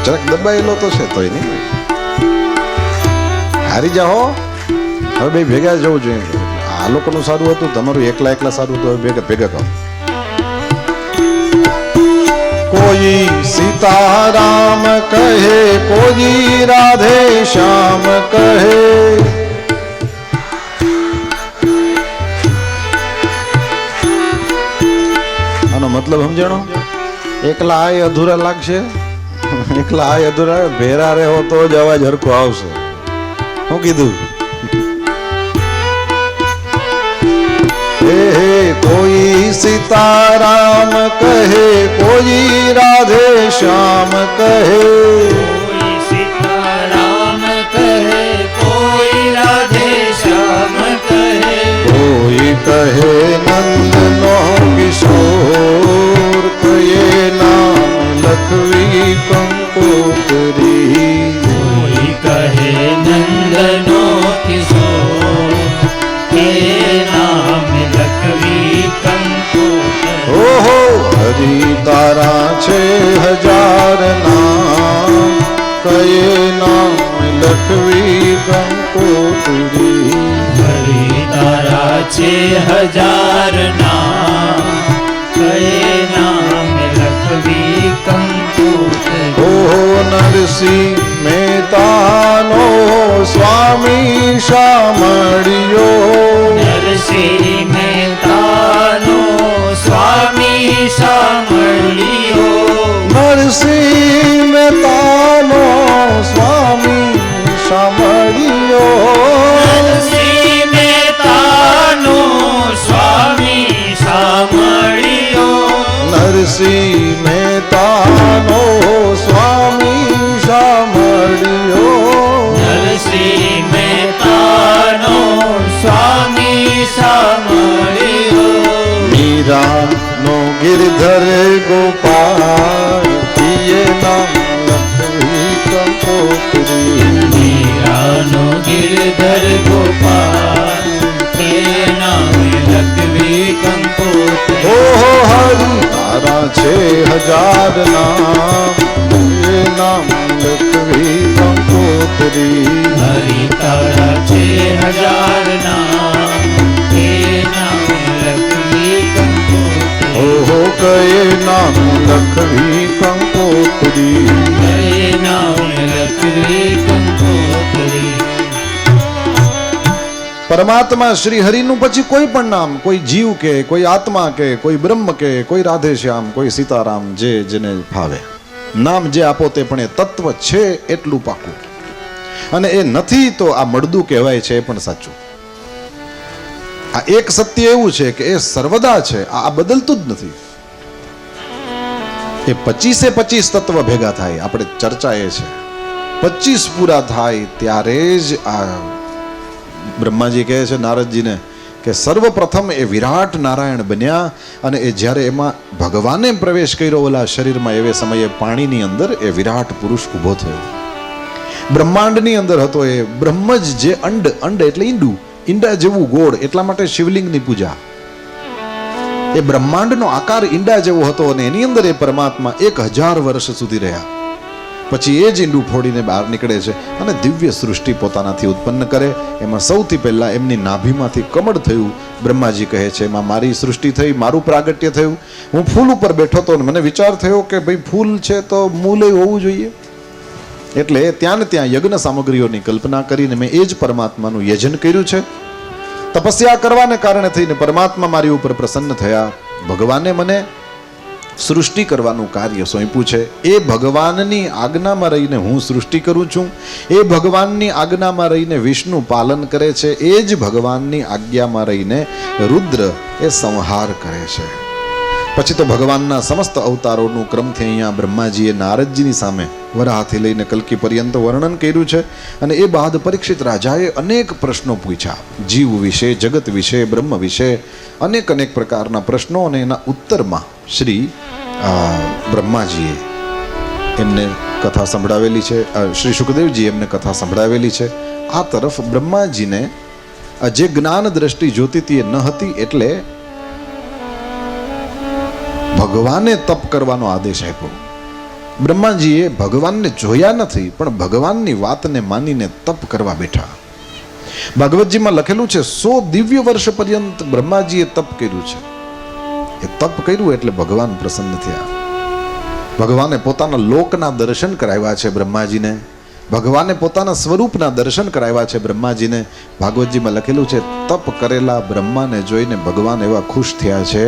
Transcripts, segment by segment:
જરાક દબાયેલો તો છે, તોય નહીં હારી જાઓ. હવે બે ભેગા જવું જોઈએ. આ લોકોનું સારું હતું, તમારું એકલા એકલા સારું હતું, હવે ભેગા કહો. કોઈ સીતારામ કહે, કોઈ રાધે શ્યામ કહે. આનો મતલબ સમજણો? એકલા આય અધૂરા લાગશે, એકલા આય અધૂરા, ભેરા રહો તો જ અવાજ હરખો આવશે. શું કીધું? कोई सीताराम कहे, कोई राधे श्याम कहे. कोई सीताराम कहे, कोई राधे श्याम कहे. कोई कहे नंदनो किशोर, कहे नाम लखवी कंकोतरी. कोई कहे नंदनो किशोर, के नाम लखवी कंकोतरी. ओहो हरि तारा छे हजार नाम, कहे नाम लखवी कंकोतरी. हरि तारा छे हजार नाम, कहे नाम लखवी कंकोतरी. ओहो नरसिंह मेहतानो स्वामी शामળિયો. नरसिंह मेहतानो स्वामी शामળિયો. નરસિંહ મહેતાનો સ્વામી શામળિયો. નરસિંહ મહેતાનો સ્વામી શામળિયો. નરસિંહ મહેતાનો સ્વામી શામળિયો. નરસિંહ મહેતાનો સ્વામી શામળિયો. મીરાનો ગિરધર ગોપાલ, પિયે નામ લખવી કંકોતરી. મીરાનો ગિરધર ગોપાલ, કે નામ લખવી કંકોતરી. ઓહો હરિ તારા છે હજાર નામ, એ નામ લખવી કંકોતરી. હરિ તારા છે હજાર નામ, કે નામ લખવી કંકોતરી. ઓહો કયે નામ લખવી કંકોતરી. હે નામ લખવી કંકોતરી. પરમાત્મા શ્રી હરિનું પછી કોઈ પણ નામ, કોઈ જીવ કે કોઈ આત્મા કે કોઈ બ્રહ્મ કે કોઈ રાધે શ્યામ, કોઈ સીતારામ, જે જેને ભાવે નામ જે આપો તે પણ એ તત્વ છે એટલું પાકું, અને એ નથી તો આ મળદું કહેવાય છે એ પણ સાચું. આ એક સત્ય એવું છે કે એ સર્વદા છે, આ બદલતું જ નથી. એ 25 તત્વ ભેગા થાય, આપણે ચર્ચા એ છે 25 પૂરા થાય ત્યારે જ આ બ્રહ્માજી કહે છે નારદજીને કે સર્વપ્રથમ એ વિરાટ નારાયણ બન્યા, અને એ જ્યારે એમાં ભગવાને પ્રવેશ કર્યો ઓલા શરીરમાં, એવે સમયે પાણીની અંદર એ વિરાટ પુરુષ ઊભો થયો. બ્રહ્માંડની અંદર હતો એ બ્રહ્મ જ, જે અંડ, અંડ એટલે ઈંડું, ઈંડા જેવું ગોળ, એટલા માટે શિવલિંગની પૂજા. એ બ્રહ્માંડનો આકાર ઈંડા જેવો હતો, અને એની અંદર એ પરમાત્મા 1000 વર્ષ સુધી રહ્યા. પછી એ જ ઈંડું ફોડીને બહાર નીકળે છે અને દિવ્ય સૃષ્ટિ પોતાનાથી ઉત્પન્ન કરે. એમાં સૌથી પહેલા એમની નાભીમાંથી કમળ થયું. બ્રહ્માજી કહે છે એમાં મારી સૃષ્ટિ થઈ, મારું પ્રાગટ્ય થયું. હું ફૂલ ઉપર બેઠો હતો, મને વિચાર થયો કે ભાઈ ફૂલ છે તો મૂલે હોવું જોઈએ, એટલે ત્યાં ને ત્યાં યજ્ઞ સામગ્રીઓની કલ્પના કરીને મેં એ જ પરમાત્માનું યજન કર્યું છે. તપસ્યા કરવાને કારણે થઈને પરમાત્મા મારી ઉપર પ્રસન્ન થયા. ભગવાને મને સૃષ્ટિ કરવાનું કાર્ય સોંપ્યું છે. એ ભગવાનની આજ્ઞામાં રહીને હું સૃષ્ટિ કરું છું. એ ભગવાનની આજ્ઞામાં રહીને વિષ્ણુ પાલન કરે છે. એ જ ભગવાનની આજ્ઞામાં રહીને રુદ્ર એ સંહાર કરે છે. પછી તો ભગવાનના સમસ્ત અવતારોનું ક્રમથી અહીંયા બ્રહ્માજીએ નારદજીની સામે વરાહથી લઈને કલ્કી પર્યંત વર્ણન કર્યું છે. અને એ બાદ પરીક્ષિત રાજાએ અનેક પ્રશ્નો પૂછ્યા, જીવ વિશે, જગત વિશે, બ્રહ્મ વિશે, અનેક પ્રકારના પ્રશ્નો. અને એના ઉત્તરમાં શ્રી બ્રહ્માજીએ એમને કથા સંભળાવેલી છે, શ્રી સુખદેવજી એમને કથા સંભળાવેલી છે. આ તરફ બ્રહ્માજીને જે જ્ઞાન દ્રષ્ટિ જોતી હતી એ ન હતી, એટલે ભગવાને તપ કરવાનો આદેશ આપ્યો. બ્રહ્માજીએ ભગવાનને જોયા નથી, પણ ભગવાનની વાતને માનીને તપ કરવા બેઠા. ભાગવતજીમાં લખેલું છે 100 દિવ્ય વર્ષ પર્યંત બ્રહ્માજીએ તપ કર્યું છે. એ તપ કર્યું એટલે ભગવાન પ્રસન્ન થયા. ભગવાને પોતાના લોકના દર્શન કરાવ્યા છે બ્રહ્માજીને. ભગવાને પોતાના સ્વરૂપના દર્શન કરાવ્યા છે બ્રહ્માજીને. ભાગવતજીમાં લખેલું છે તપ કરેલા બ્રહ્માને જોઈને ભગવાન એવા ખુશ થયા છે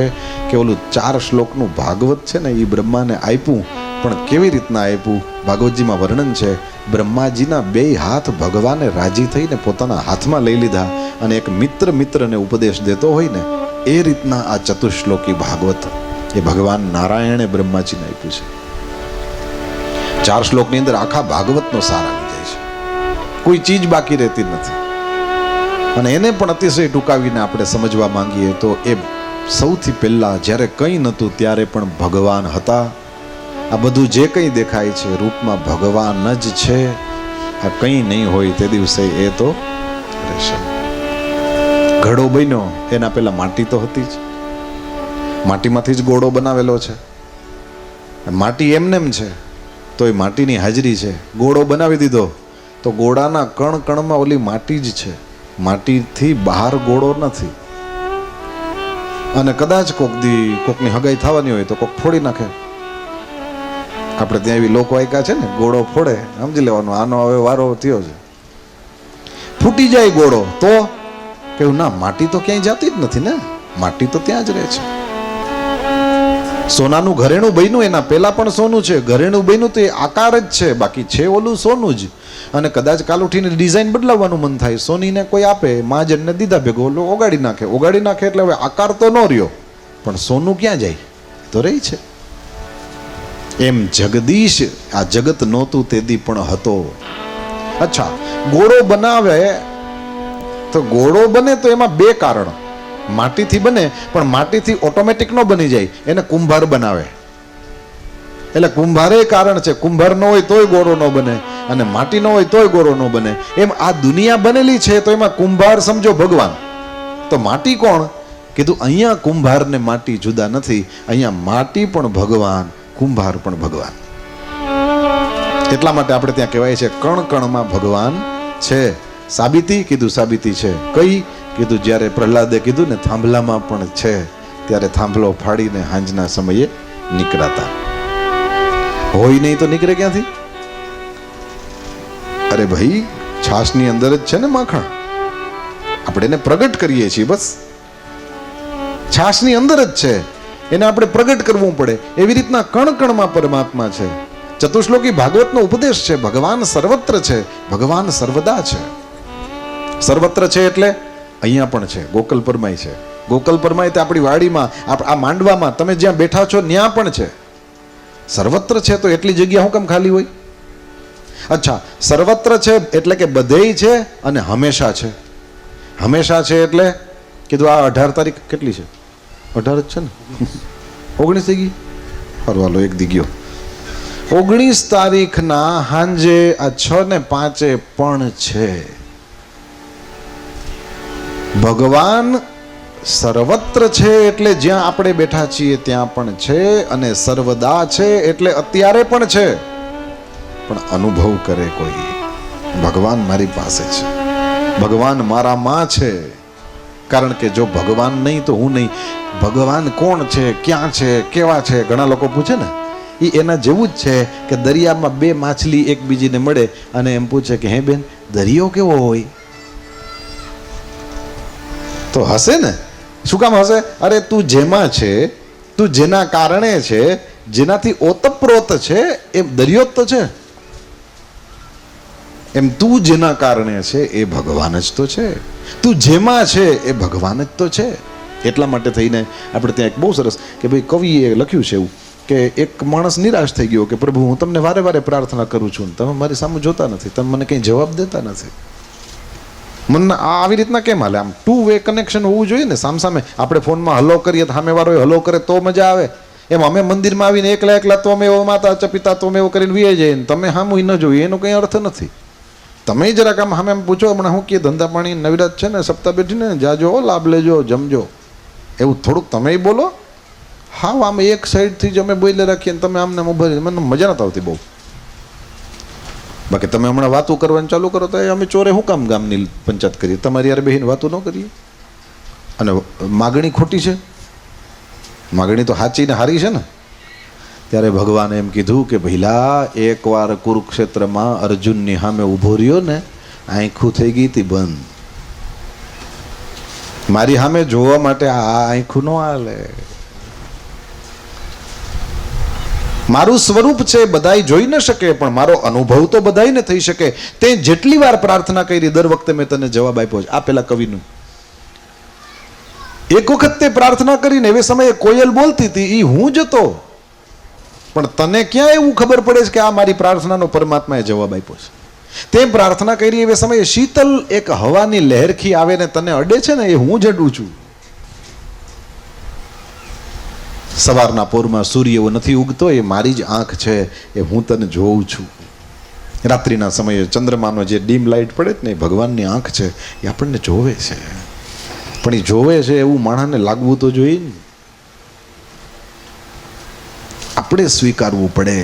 કે ઓલું 4 શ્લોકનું ભાગવત છે ને એ બ્રહ્માને આપ્યું. પણ કેવી રીતના આપ્યું? ભાગવતજીમાં વર્ણન છે, બ્રહ્માજીના 2 હાથ ભગવાને રાજી થઈને પોતાના હાથમાં લઈ લીધા અને એક મિત્ર મિત્રને ઉપદેશ દેતો હોય ને એ રીતના આ ચતુશ્લોકી ભાગવત એ ભગવાન નારાયણે બ્રહ્માજીને આપ્યું છે. 4 શ્લોકની અંદર આખા ભાગવતનો સાર આવી જાય છે, કોઈ ચીજ બાકી રહેતી નથી. અને એને પણ અતિશય ટૂંકાવીને આપણે સમજવા માંગીએ તો એ સૌથી પહેલા જ્યારે કંઈ નહોતું ત્યારે પણ ભગવાન હતા. આ બધું જે કંઈ દેખાય છે રૂપમાં ભગવાન જ છે. આ કંઈ નહીં હોય તે દિવસે એ તો રહેશે. ઘડો બન્યો એના પહેલા માટી તો હતી જ, માટીમાંથી જ ઘોડો બનાવેલો છે. માટી એમનેમ છે તો એ માટીની હાજરી છે. ઘોડો બનાવી દીધો તો ઘોડાના કણ કણમાં ઓલી માટી જ છે, માટીથી બહાર ઘોડો નથી. અને કદાચ કોકની હગાઈ થવાની હોય તો કોક ફોડી નાખે. આપણે ત્યાં એવી લોકો વાયકા છે ને, ઘોડો ફોડે, સમજી લેવાનું આનો હવે વારો થયો છે. ફૂટી જાય ઘોડો તો કેવું, ના માટી તો ક્યાંય જાતી જ નથી ને, માટી તો ત્યાં જ રહે છે. સોનાનું ઘરેણું બન્યું એના પહેલા પણ સોનું છે. ઘરેણું બન્યું તો એ આકાર જ છે, બાકી છે ઓલું સોનું જ. અને કદાચ કાલ ઉઠીને ડિઝાઇન બદલાવવાનું મન થાય, સોનીને કોઈ આપે, મહાજનને દીધા ભેગો ઓલો ઓગાડી નાખે એટલે હવે આકાર તો ન રહ્યો, પણ સોનું ક્યાં જાય? તો રહી છે. એમ જગદીશ આ જગત નહોતું તેદી પણ હતો. અચ્છા, ઘોડો બનાવે તો ઘોડો બને તો એમાં 2 કારણ. માટીથી બને પણ માટીથી ઓટોમેટિક ન બની જાય, એને કુંભાર બનાવે. એટલે કુંભારે કારણ છે, કુંભાર ન હોય તોય ઘોડો ન બને અને માટી ન હોય તોય ઘોડો ન બને. એમ આ દુનિયા બનેલી છે તો એમાં કુંભાર સમજો ભગવાન, તો માટી કોણ? કીધું અહીંયા કુંભાર ને માટી જુદા નથી, અહીંયા માટી પણ ભગવાન, કુંભાર પણ ભગવાન. એટલા માટે આપણે ત્યાં કહેવાય છે કણ કણમાં ભગવાન છે. સાબિતી? કીધું સાબિતી છે. કઈ? કીધું જ્યારે પ્રહલાદે કીધું ને થાંભલામાં પણ છે, ત્યારે થાંભલો ફાડીને હાંજના સમયે નીકળાતા. હોય નહીં તો નીકળે ક્યાંથી? અરે ભાઈ, છાશની અંદર જ છે ને માખણ, આપણે એને પ્રગટ કરીએ છીએ બસ. છાશની અંદર જ છે, એને આપણે પ્રગટ કરવું પડે. એવી રીતના કણ કણમાં પરમાત્મા છે. ચતુશ્લોકી ભાગવતનો ઉપદેશ છે, ભગવાન સર્વત્ર છે, ભગવાન સર્વદા છે. સર્વત્ર છે એટલે અહીંયા પણ છે, ગોકલ પરમાય છે. ગોકલ પરમાય તે આપણી વાડીમાં, આ માંડવામાં, તમે જ્યાં બેઠા છો ત્યાં પણ છે. સર્વત્ર છે તો એટલી જગ્યા હું કેમ ખાલી હોય? અચ્છા, સર્વત્ર છે એટલે કે બધેય છે અને હંમેશા છે. હંમેશા છે એટલે કીધું આ 18 તારીખ કેટલી છે? 18 જ છે ને? 19 થઈ ગઈ? ફરવાલો એક દી ગયો. 19 તારીખના હાંજે આ 6 ને 5 પણ છે. ભગવાન સર્વત્ર છે એટલે જ્યાં આપણે બેઠા છીએ ત્યાં પણ છે, અને સર્વદા છે એટલે અત્યારે પણ છે. પણ અનુભવ કરે કોઈ, ભગવાન મારી પાસે છે, ભગવાન મારામાં છે. કારણ કે જો ભગવાન નહીં તો હું નહીં. ભગવાન કોણ છે, ક્યાં છે, કેવા છે? ઘણા લોકો પૂછે ને, એ એના જેવું જ છે કે દરિયામાં 2 માછલી એકબીજીને મળે અને એમ પૂછે કે હે બેન, દરિયો કેવો હોય? તો હશે ને. શું કામ હશે? અરે તું જેમાં છે, તું જેના કારણે છે, જેનાથી ઓતપ્રોત છે, એમ દરિયો જ તો છે. એમ તું જેના કારણે છે એ ભગવાન જ તો છે. તું જેમાં છે એ ભગવાન જ તો છે. એટલા માટે થઈને આપણે ત્યાં એક બહુ સરસ કે ભાઈ કવિએ લખ્યું છે એવું કે એક માણસ નિરાશ થઈ ગયો કે પ્રભુ હું તમને વારે વારે પ્રાર્થના કરું છું, તમે મારી સામે જોતા નથી, તમે મને કંઈ જવાબ દેતા નથી. મને આવી રીતના કેમ હાલે? આમ 2 વે કનેક્શન હોવું જોઈએ ને. સામસામે આપણે ફોનમાં હલો કરીએ તો સામેવાળો હલો કરે તો મજા આવે. એમ અમે મંદિરમાં આવીને એકલા તો અમે એવો માતા ચપિતા તો અમે એવો કરીને વીએ જઈએ ને તમે સામું ન જોઈએ, એનો કંઈ અર્થ નથી. તમે જરાક આમ સામે એમ પૂછો, હમણાં હું કે ધંધા પાણી નવિરાત છે ને, સપ્તાહ બેઠીને જાજો, લાભ લેજો, જમજો, એવું થોડુંક તમે બોલો. હા આમ એક સાઈડથી જ અમે બોલે રાખીએ ને તમે આમને ઉભા રહીને મને મજા નથી આવતી બહુ. બાકી તમે હમણાં વાતો કરવાનું ચાલુ કરો તો અમે ચોરે શું કામ ગામની પંચાયત કરીએ, તમારી યાર બહેન વાતો ન કરીએ. અને માગણી ખોટી છે, માગણી તો સાચી ને હારી છે ને. ત્યારે ભગવાને એમ કીધું કે ભઈલા એકવાર કુરુક્ષેત્રમાં અર્જુનની સામે ઊભો રહ્યો ને, આંખું થઈ ગઈ હતી બંધ. મારી સામે જોવા માટે આ આંખું ન હાલે. મારું સ્વરૂપ છે બધાય જોઈ ન શકે, પણ મારો અનુભવ તો બધાયને થઈ શકે. તે જેટલી વાર પ્રાર્થના કરી દર વખતે મેં તને જવાબ આપ્યો છે. આ પેલા કવિનું એક વખત તે પ્રાર્થના કરીને એવે સમયે કોયલ બોલતી હતી, એ હું જ હતો. પણ તને ક્યાં એવું ખબર પડે છે કે આ મારી પ્રાર્થનાનો પરમાત્માએ જવાબ આપ્યો છે? તે પ્રાર્થના કરી એવે સમયે શીતલ એક હવાની લહેરખી આવે ને તને અડે છે ને, એ હું જ અડું છું. સવારના પોરમાં સૂર્ય એવો નથી ઉગતો, એ મારી જ આંખ છે, એ હું તને જોઉં છું. રાત્રિના સમયે ચંદ્રમાનો જે ડીમ લાઇટ પડે ને, એ ભગવાનની આંખ છે, એ આપણને જોવે છે. પણ એ જોવે છે એવું માણસને લાગવું તો જોઈએ ને. આપણે સ્વીકારવું પડે.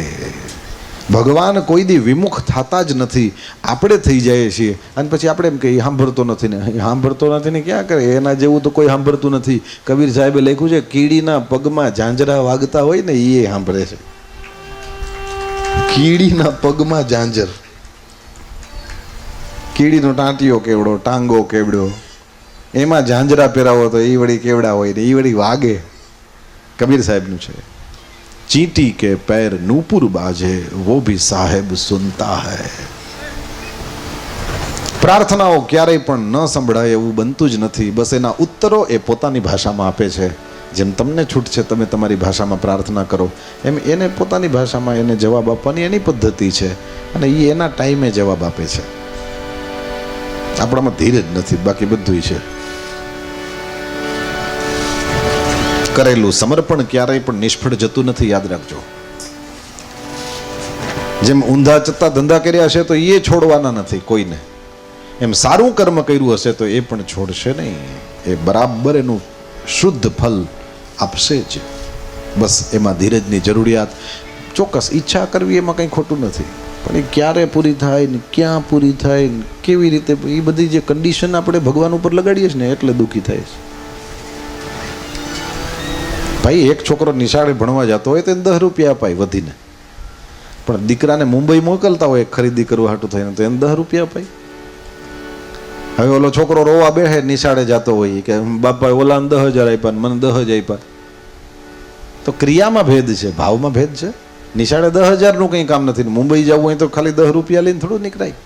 ભગવાન કોઈ દી વિમુખ થતા જ નથી, આપણે થઈ જાય છીએ. અને પછી આપણે એમ કહીએ સાંભળતો નથી ને, સાંભળતો નથી ને ક્યાં કરે, એના જેવું તો કોઈ સાંભળતું નથી. કબીર સાહેબે લખ્યું છે, કીડીના પગમાં ઝાંઝરા વાગતા હોય ને એ સાંભળે છે. કીડીના પગમાં ઝાંઝર, કીડીનો ટાંટિયો કેવડો, ટાંગો કેવડો, એમાં ઝાંઝરા પહેરાવો તો એ વળી કેવડા હોય ને એ વળી વાગે. કબીર સાહેબનું છે, चींटी के पैर नूपुर बाजे वो भी साहेब सुनता है. પ્રાર્થનાઓ ક્યારેય પણ ન સંભળાય એવું બનતું જ નથી. બસ એના ઉત્તરો એ પોતાની ભાષામાં આપે છે. જેમ તમને છૂટ છે તમે તમારી ભાષામાં પ્રાર્થના કરો, એમ એને પોતાની ભાષામાં એને જવાબ આપવાની એની પદ્ધતિ છે, અને એ એના ટાઈમે જવાબ આપે છે. આપણામાં ધીરજ નથી, બાકી બધું છે. કરેલું સમર્પણ ક્યારેય પણ નિષ્ફળ જતું નથી, યાદ રાખજો. જેમ ઊંધા ચત્તા ધંધા કર્યા હશે તો એ છોડવાના નથી કોઈને, એમ સારું કર્મ કર્યું હશે તો એ પણ છોડશે નહીં. એ બરાબર એનું શુદ્ધ ફલ આપશે જ. બસ એમાં ધીરજની જરૂરિયાત. ચોક્કસ ઈચ્છા કરવી એમાં કંઈ ખોટું નથી, પણ એ ક્યારે પૂરી થાય ને ક્યાં પૂરી થાય ને કેવી રીતે, એ બધી જે કન્ડિશન આપણે ભગવાન ઉપર લગાડીએ છીએ ને એટલે દુઃખી થાય છે. ભાઈ એક છોકરો નિશાળે ભણવા જતો હોય તો એને 10 રૂપિયા અપાય વધીને, પણ દીકરાને મુંબઈ મોકલતા હોય ખરીદી કરવા હાટું થઈને તો એને 10 રૂપિયા અપાય. હવે ઓલો છોકરો રોવા બેહે નિશાળે જતો હોય કે બાપા ઓલાને 10,000 આપ્યા મને 10,000 આપ્યા. તો ક્રિયામાં ભેદ છે, ભાવમાં ભેદ છે. નિશાળે 10,000 નું કંઈ કામ નથી, મુંબઈ જવું હોય તો ખાલી 10 રૂપિયા લઈને થોડું નીકળાય.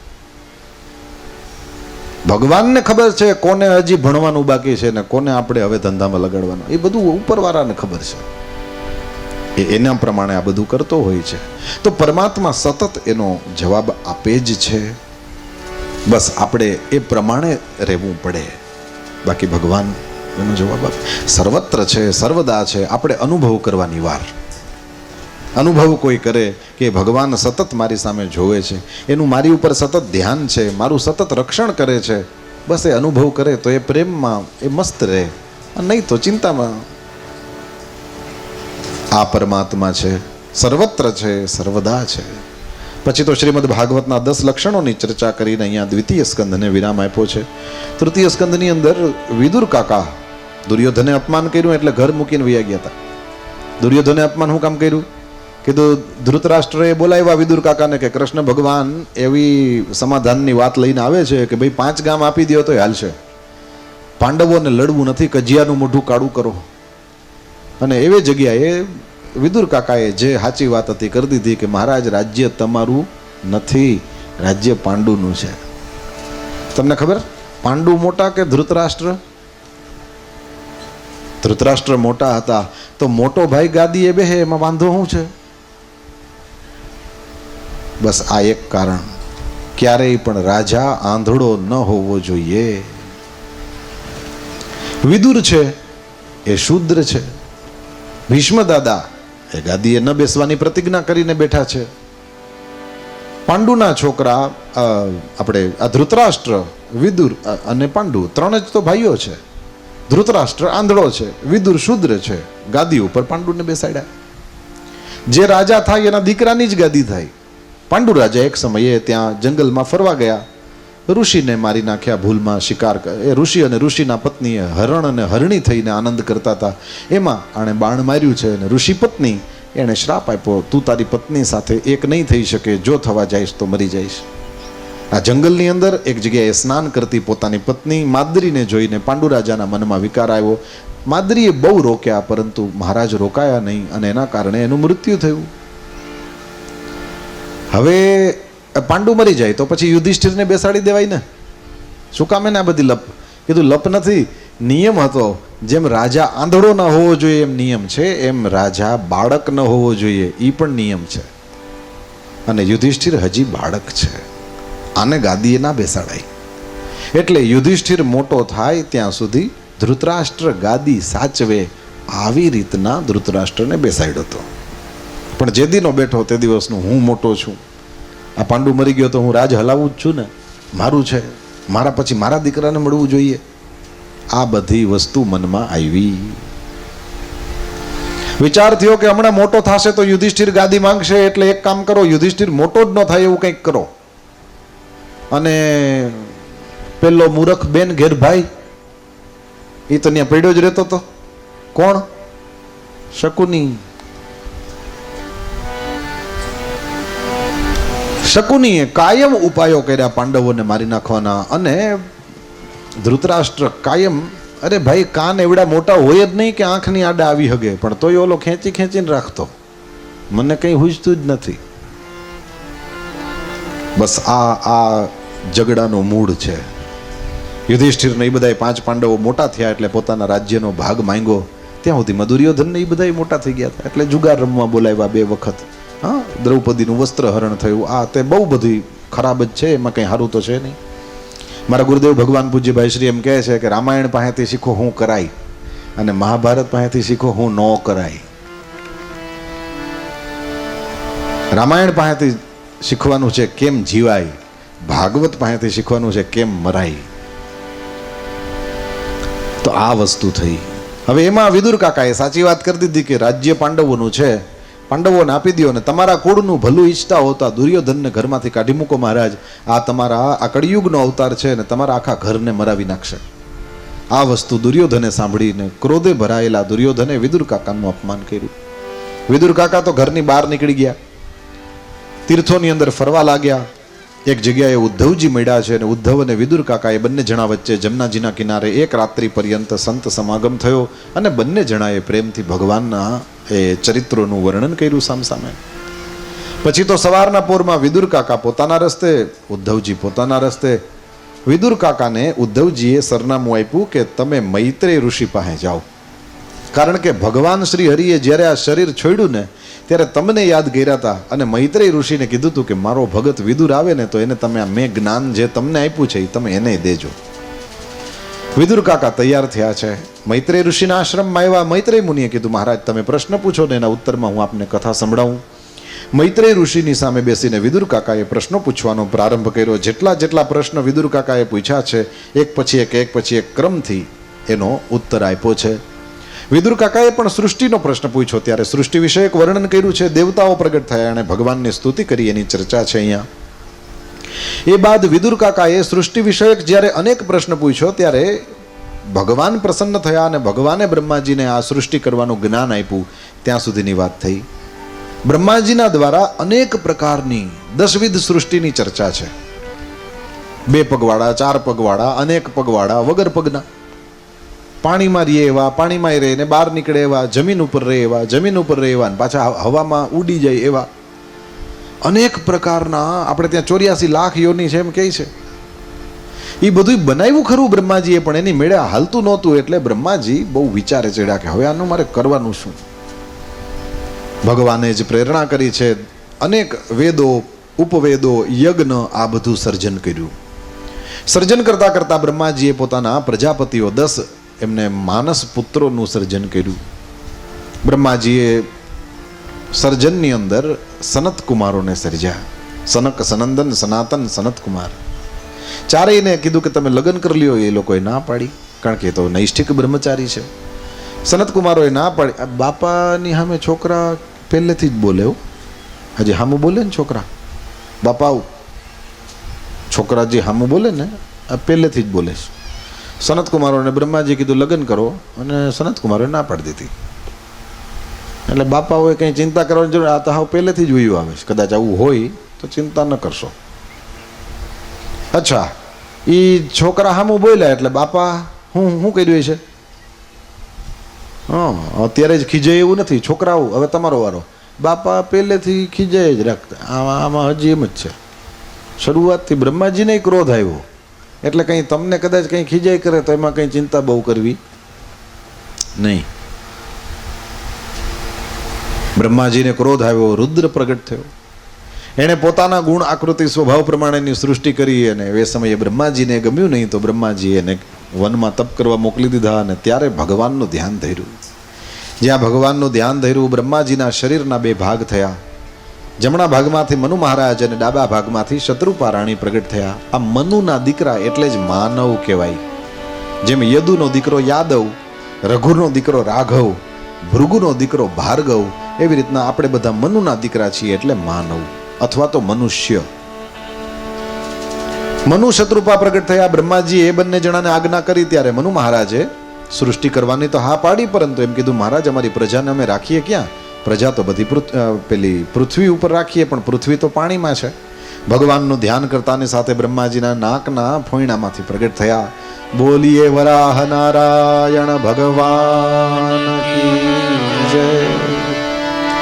ભગવાનને ખબર છે કોને હજી ભણવાનું બાકી છે ને કોને આપણે હવે ધંધામાં લગાડવાનું, એ બધું ઉપરવાળાને ખબર છે. એના પ્રમાણે આ બધું કરતો હોય છે. તો પરમાત્મા સતત એનો જવાબ આપે જ છે. બસ આપણે એ પ્રમાણે રહેવું પડે, બાકી ભગવાન એનો જવાબ આપે. સર્વત્ર છે, સર્વદા છે. આપણે અનુભવ કરવાની વાર. અનુભવ કોઈ કરે કે ભગવાન સતત મારી સામે જોવે છે, એનું મારી ઉપર સતત ધ્યાન છે, મારું સતત રક્ષણ કરે છે, બસ એ અનુભવ કરે તો એ પ્રેમમાં એ મસ્ત રહે, નહીં તો ચિંતામાં. આ પરમાત્મા છે, સર્વત્ર છે, સર્વદા છે. પછી તો શ્રીમદ ભાગવતના 10 લક્ષણોની ચર્ચા કરીને અહીંયા દ્વિતીય સ્કંદને વિરામ આપ્યો છે. તૃતીય સ્કંદની અંદર વિદુર કાકા દુર્યોધને અપમાન કર્યું એટલે ઘર મૂકીને વયા ગયા હતા. દુર્યોધને અપમાન શું કામ કર્યું? કીધું ધૃતરાષ્ટ્રએ બોલાવ્યા વિદુર કાકાને કે કૃષ્ણ ભગવાન એવી સમાધાનની વાત લઈને આવે છે કે ભાઈ 5 ગામ આપી દો તો હાલશે, પાંડવોને લડવું નથી, કજિયાનું મોઢું કાળું કરો. અને એવી જગ્યાએ વિદુર કાકાએ જે સાચી વાત હતી કરી દીધી કે મહારાજ રાજ્ય તમારું નથી, રાજ્ય પાંડુનું છે. તમને ખબર પાંડુ મોટા કે ધૃતરાષ્ટ્ર? ધૃતરાષ્ટ્ર મોટા હતા તો મોટો ભાઈ ગાદીએ બેહે એમાં વાંધો શું છે? બસ આ એક કારણ. ક્યારેય પણ રાજા આંધળો ન હોવો જોઈએ. વિદુર છે એ શૂદ્ર છે. ભીષ્મ દાદા એ ગાદીએ ન બેસવાની પ્રતિજ્ઞા કરીને બેઠા છે. પાંડુના છોકરા આપણે આ ધૃતરાષ્ટ્ર, વિદુર અને પાંડુ 3 જ તો ભાઈઓ છે. ધૃતરાષ્ટ્ર આંધળો છે, વિદુર શૂદ્ર છે, ગાદી ઉપર પાંડુને બેસાડ્યા. જે રાજા થાય એના દીકરાની જ ગાદી થાય. પાંડુ રાજા એક સમયે ત્યાં જંગલમાં ફરવા ગયા, ઋષિને મારી નાખ્યા ભૂલમાં શિકાર. એ ઋષિ અને ઋષિના પત્નીએ હરણ અને હરણી થઈને આનંદ કરતા હતા. એમાં આણે બાણ માર્યું છે અને ઋષિ પત્ની એણે શ્રાપ આપ્યો, તું તારી પત્ની સાથે એક નહીં થઈ શકે, જો થવા જઈશ તો મરી જઈશ. આ જંગલની અંદર એક જગ્યાએ સ્નાન કરતી પોતાની પત્ની માદ્રીને જોઈને પાંડુ રાજાના મનમાં વિકાર આવ્યો. માદ્રીએ બહુ રોક્યા, પરંતુ મહારાજ રોકાયા નહીં અને એના કારણે એનું મૃત્યુ થયું. હવે પાંડુ મરી જાય તો પછી યુધિષ્ઠિરને બેસાડી દેવાય ને, શું કામ એને આ બધી લપ? કીધું લપ નથી, નિયમ હતો. જેમ રાજા આંધળો ન હોવો જોઈએ એમ નિયમ છે, એમ રાજા બાળક ન હોવો જોઈએ એ પણ નિયમ છે. અને યુધિષ્ઠિર હજી બાળક છે, આને ગાદીએ ના બેસાડાય. એટલે યુધિષ્ઠિર મોટો થાય ત્યાં સુધી ધૃતરાષ્ટ્ર ગાદી સાચવે, આવી રીતના ધૃતરાષ્ટ્રને બેસાડ્યો હતો. પણ જે દીનો બેઠો તે દિવસનું હું મોટો છું, આ પાંડુ મરી ગયો તો હું રાજ હલાવું જ છું ને, મારું છે, મારા પછી મારા દીકરાને મળવું જોઈએ. આ બધી વસ્તુ મનમાં આવી. વિચાર થયો કે હમણાં મોટો થશે તો યુધિષ્ઠિર ગાદી માંગશે, એટલે એક કામ કરો, યુધિષ્ઠિર મોટો જ ન થાય એવું કંઈક કરો. અને પેલો મૂરખ બેન ઘેર ભાઈ, એ તો ત્યાં પડ્યો જ રહેતો હતો. કોણ? શકુની. શકુનીએ કાયમ ઉપાયો કર્યા પાંડવોને મારી નાખવાના. અને ધૃતરાષ્ટ્ર કાયમ, અરે ભાઈ કાન એવડા મોટા હોય જ નહીં કે આંખની આડા આવી હગે, પણ તોય ઓલો ખેંચી ખેંચીને રાખતો, મને કંઈ હુજતું જ નથી. બસ આ ઝઘડાનો મૂળ છે. યુધિષ્ઠિરને એ બધા 5 પાંડવો મોટા થયા એટલે પોતાના રાજ્યનો ભાગ માંગ્યો. ત્યાં સુધીમાં દુર્યોધનને એ બધા મોટા થઈ ગયા હતા એટલે જુગાર રમવા બોલાવ્યા 2 વખત. હા, દ્રૌપદીનું વસ્ત્ર હરણ થયું. આ તે બહુ બધી ખરાબ જ છે, એમાં કંઈ સારું તો છે નહીં. મારા ગુરુદેવ ભગવાન પૂજ્યભાઈ શ્રી એમ કહે છે કે રામાયણ પાસેથી શીખો હું કરાય, અને મહાભારત પાસેથી શીખો હું ન કરાય. રામાયણ પાસેથી શીખવાનું છે કેમ જીવાય, ભાગવત પાસેથી શીખવાનું છે કેમ મરાય. તો આ વસ્તુ થઈ. હવે એમાં વિદુર કાકાએ સાચી વાત કરી દીધી કે રાજ્ય પાંડવોનું છે, પાંડવોને આપી દો, અને તમારા કુળનું ભલું ઈચ્છતા હોતા દુર્યોધનને ઘરમાંથી કાઢી મૂકો મહારાજ. આ તમારા આ કળિયુગનો અવતાર છે અને તમારા આખા ઘરને મરાવી નાખશે. આ વસ્તુ દુર્યોધને સાંભળીને ક્રોધે ભરાયેલા દુર્યોધને વિદુર કાકાનું અપમાન કર્યું. વિદુર કાકા તો ઘરની બહાર નીકળી ગયા, તીર્થોની અંદર ફરવા લાગ્યા. એક જગ્યાએ ઉદ્ધવજી મળ્યા છે અને ઉદ્ધવ અને વિદુર કાકાએ બંને જણા વચ્ચે જમનાજીના કિનારે એક રાત્રિ પર્યંત સંત સમાગમ થયો અને બંને જણાએ પ્રેમથી ભગવાનના એ ચરિત્રોનું વર્ણન કર્યું સામસામે. પછી તો સવારના પોરમાં વિદુર કાકા પોતાના રસ્તે, ઉદ્ધવજી પોતાના રસ્તે. વિદુર કાકાને ઉદ્ધવજીએ સરનામું આપ્યું કે તમે મૈત્રેય ઋષિ પાસે જાઓ, કારણ કે ભગવાન શ્રી હરિએ જ્યારે આ શરીર છોડ્યું ને ત્યારે તમને યાદ કર્યા હતા અને મૈત્રેય ઋષિને કીધું હતું કે મારો ભગત વિદુર આવે ને તો એને તમે મેં જ્ઞાન જે તમને આપ્યું છે એ તમે એને દેજો. વિદુર કાકા તૈયાર થયા છે, મૈત્રેય ઋષિના આશ્રમમાં આવ્યા. મૈત્રેય મુનિએ કીધું મહારાજ તમે પ્રશ્ન પૂછો ને એના ઉત્તરમાં હું આપને કથા સંભળાવું. મૈત્રેય ઋષિની સામે બેસીને વિદુર કાકાએ પ્રશ્નો પૂછવાનો પ્રારંભ કર્યો. જેટલા પ્રશ્ન વિદુર કાકાએ પૂછ્યા છે એક પછી એક ક્રમથી એનો ઉત્તર આપ્યો છે. વિદુર કાકાએ પણ સૃષ્ટિનો પ્રશ્ન પૂછ્યો ત્યારે સૃષ્ટિ વિશે એક વર્ણન કર્યું છે. દેવતાઓ પ્રગટ થયા અને ભગવાનની સ્તુતિ કરી, એની ચર્ચા છે અહીંયા. એ બાદ વિદુર કાકાએ સૃષ્ટિ વિષયક જ્યારે અનેક પ્રશ્ન પૂછ્યો ત્યારે ભગવાન પ્રસન્ન થયા અને ભગવાને બ્રહ્માજીને આ સૃષ્ટિ કરવાનું જ્ઞાન આપ્યું. ત્યાં સુધીની વાત થઈ. બ્રહ્માજીના દ્વારા અનેક પ્રકારની 10 વિધ સૃષ્ટિની ચર્ચા છે. 2 પગવાળા, 4 પગવાળા, અનેક પગવાળા, વગર પગના, પાણીમાં રહે એવા, પાણીમાં રહે ને બહાર નીકળે એવા, જમીન ઉપર રહે એવા, જમીન ઉપર રહે એવા, પાછા હવામાં ઉડી જાય એવા અનેક પ્રકારના. આપણે ત્યાં 84 લાખ યોની છે એમ કહે છે. એ બધું બનાવ્યું ખરું બ્રહ્માજીએ, પણ એની મેળે હાલતું નહોતું. એટલે બ્રહ્માજી બહુ વિચારે ચડ્યા કે હવે આનું મારે કરવાનું શું. ભગવાને જ પ્રેરણા કરી છે. અનેક વેદો, ઉપવેદો, યજ્ઞ આ બધું સર્જન કર્યું. સર્જન કરતા કરતા બ્રહ્માજીએ પોતાના પ્રજાપતિઓ 10 એમને માનસ પુત્રોનું સર્જન કર્યું. બ્રહ્માજીએ સર્જનની અંદર સનત કુમારોને સર્જ્યા. સનક, સનંદન, સનાતન, સનત કુમાર. ચારેયને કીધું કે તમે લગ્ન કરી લ્યો. એ લોકોએ ના પાડી, કારણ કે એ તો નૈષ્ઠિક બ્રહ્મચારી છે. સનત કુમારોએ ના પાડી. આ બાપાની સામે છોકરા પહેલેથી જ બોલે હો. હજી હામું બોલે ને છોકરા, બાપા આવું છોકરા જે હામું બોલે ને આ પહેલેથી જ બોલે છે. સનત કુમારોને બ્રહ્માજી કીધું લગ્ન કરો, અને સનત કુમારોએ ના પાડી દીધી. એટલે બાપાઓએ કંઈ ચિંતા કરવાની જરૂર, આ તો હાવ પહેલેથી જ વયું આવે છે. કદાચ આવું હોય તો ચિંતા ન કરશો. અચ્છા, એ છોકરા હામું બોલ્યા એટલે બાપા શું કર્યું છે? હા, અત્યારે જ ખીજાય એવું નથી. છોકરાઓ હવે તમારો વારો. બાપા પહેલેથી ખીજાય જ રાખતા. આમાં હજી એમ જ છે. શરૂઆતથી બ્રહ્માજીને ક્રોધ આવ્યો એટલે કંઈ તમને કદાચ કંઈ ખીજાય કરે તો એમાં કંઈ ચિંતા બહુ કરવી નહીં. બ્રહ્માજીને ક્રોધ આવ્યો, રુદ્ર પ્રગટ થયો. એણે પોતાના ગુણ આકૃતિ સ્વભાવ પ્રમાણેની સૃષ્ટિ કરી, અને એ સમયે બ્રહ્માજીને ગમ્યું નહીં તો બ્રહ્માજી એને વનમાં તપ કરવા મોકલી દીધા. અને ત્યારે ભગવાનનું ધ્યાન ધર્યું. જ્યાં ભગવાનનું ધ્યાન ધર્યું, બ્રહ્માજીના શરીરના બે ભાગ થયા. જમણા ભાગમાંથી મનુ મહારાજ અને ડાબા ભાગમાંથી શત્રુપા રાણી પ્રગટ થયા. આ મનુના દીકરા એટલે જ માનવ કહેવાય. જેમ યદુનો દીકરો યાદવ, રઘુનો દીકરો રાઘવ, ભૃગુનો દીકરો ભાર્ગવ, એવી રીતના આપણે બધા મનુના દીકરા છીએ એટલે માનવ અથવા તો મનુષ્ય. મનુ શત્રુપા પ્રગટ થયા. બ્રહ્માજી એ બંને જણાને આજ્ઞા કરી ત્યારે મનુ મહારાજે સૃષ્ટિ કરવાની તો હા પાડી, પરંતુ એમ કીધું મહારાજ અમારી પ્રજાને અમે રાખીએ ક્યાં? પ્રજા તો બધી પેલી પૃથ્વી ઉપર રાખીએ, પણ પૃથ્વી તો પાણીમાં છે. ભગવાનનું ધ્યાન કરતાની સાથે બ્રહ્માજીના નાકના ફોયણામાંથી પ્રગટ થયા. બોલીએ વરાહ નારાયણ ભગવાન કી જય.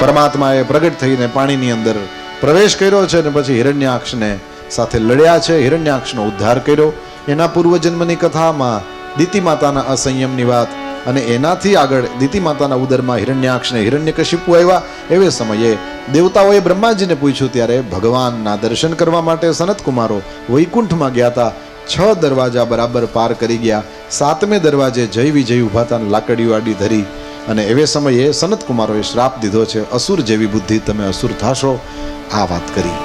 પરમાત્માએ પ્રગટ થઈને પાણીની અંદર પ્રવેશ કર્યો છે અને પછી હિરણ્યાક્ષને સાથે લડ્યા છે. હિરણ્યાક્ષનો ઉદ્ધાર કર્યો. એના પૂર્વજન્મની કથામાં દિતિ માતાના અસંયમની વાત, અને એનાથી આગળ દિતિ માતાના ઉદરમાં હિરણ્યાક્ષને હિરણ્યકશિપુ આવ્યા. એવે સમયે દેવતાઓએ બ્રહ્માજીને પૂછ્યું ત્યારે ભગવાનના દર્શન કરવા માટે સનત કુમારો વૈકુંઠમાં ગયા હતા. 6 દરવાજા બરાબર પાર કરી ગયા. 7મે દરવાજે જય વિજય ઉભા હતા, લાકડીઓ આડી ધરી. અને એવે સમયે સનત કુમારોએ શ્રાપ દીધો છે, અસુર જેવી બુદ્ધિ, તમે અસુર થાશો. આ વાત કરી.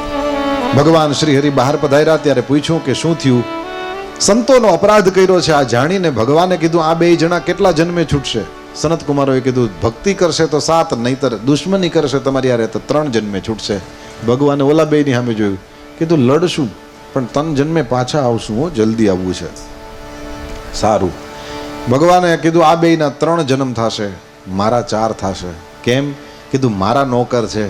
ભગવાન શ્રી હરિ બહાર પધાર્યા ત્યારે પૂછ્યું કે શું થયું? સંતોનો અપરાધ કર્યો છે. આ જાણીને ભગવાને કીધું આ 2 જણા કેટલા જન્મે છૂટશે? સનત કુમારોએ કીધું ભક્તિ કરશે તો 7, નહીતર દુશ્મની કરશે તમારી હારે તો 3 જન્મે છૂટશે. ભગવાને ઓલા 2ની સામે જોયું, કીધું લડશું પણ 3 જન્મે પાછા આવશું, હો, જલ્દી આવવું છે. સારું. ભગવાને કીધું આ 2ના 3 જન્મ થશે, મારા 4 થશે. કેમ? કીધું મારા નોકર છે,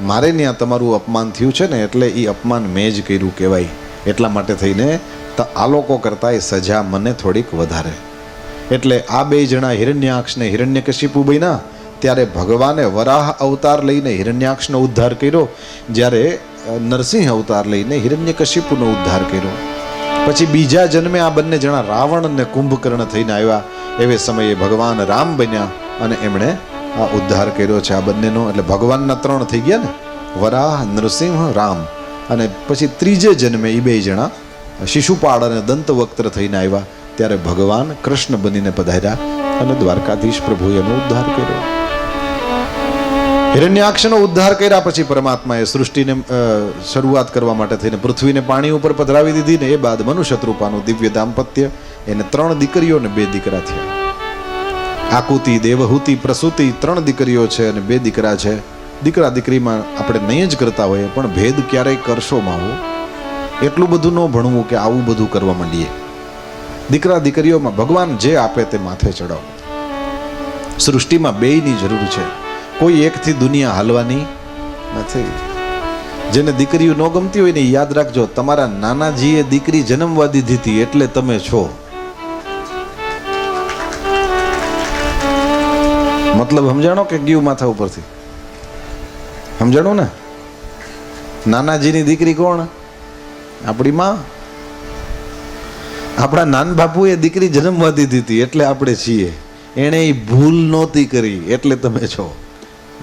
મારે ત્યાં તમારું અપમાન થયું છે ને, એટલે એ અપમાન મેં જ કર્યું કહેવાય. એટલા માટે થઈને આ લોકો કરતા એ સજા મને થોડીક વધારે. એટલે આ 2 જણા હિરણ્યાક્ષ ને હિરણ્યકશિપુ બન્યા ત્યારે ભગવાને વરાહ અવતાર લઈને હિરણ્યાક્ષનો ઉદ્ધાર કર્યો, જ્યારે નરસિંહ અવતાર લઈને હિરણ્યકશિપુનો ઉદ્ધાર કર્યો. પછી બીજા જન્મે આ બંને જણા રાવણ અને કુંભકર્ણ થઈને આવ્યા. એવે સમયે ભગવાન રામ બન્યા અને એમણે આ ઉદ્ધાર કર્યો છે આ બંનેનો. એટલે ભગવાનના 3 થઈ ગયા ને, વરાહ, નરસિંહ, રામ. અને પછી ત્રીજે જન્મે એ 2 જણા શિશુપાળ અને દંતવક્ત્ર થઈને આવ્યા ત્યારે ભગવાન કૃષ્ણ બનીને પધાર્યા અને દ્વારકાધીશ પ્રભુએ એનો ઉદ્ધાર કર્યો. હિરણ્યાક્ષનો ઉદ્ધાર કર્યા પછી પરમાત્માએ સૃષ્ટિને શરૂઆત કરવા માટે થઈને પૃથ્વીને પાણી ઉપર પધરાવી દીધી ને એ બાદ મનુ શત્રુપાનું દિવ્ય દાંપત્ય. એને 3 દીકરીઓ અને 2 દીકરા થયા. આકુતિ, દેવહૂતિ, પ્રસૂતિ 3 દીકરીઓ છે અને 2 દીકરા છે. દીકરા દીકરીમાં આપણે નહીં જ કરતા હોઈએ, પણ ભેદ ક્યારેય કરશો માવો. એટલું બધું ન ભણવું કે આવું બધું કરવા માંડીએ. દીકરા દીકરીઓમાં ભગવાન જે આપે તે માથે ચડાવો. સૃષ્ટિમાં 2ની જરૂર છે, કોઈ એકથી દુનિયા હાલવાની નથી. જેને દીકરીઓ ન ગમતી હોય ને યાદ રાખજો, તમારા નાનાજીએ દીકરી જન્મવા દીધી હતી એટલે તમે છો. મતલબ સમજાણો કે ગયું માથા ઉપરથી? સમજાણું ને? નાનાજીની દીકરી કોણ? આપણી માં. આપણા નાન બાપુએ દીકરી જન્મવા દીધી હતી એટલે આપણે છીએ. એણે એ ભૂલ નહોતી કરી એટલે તમે છો.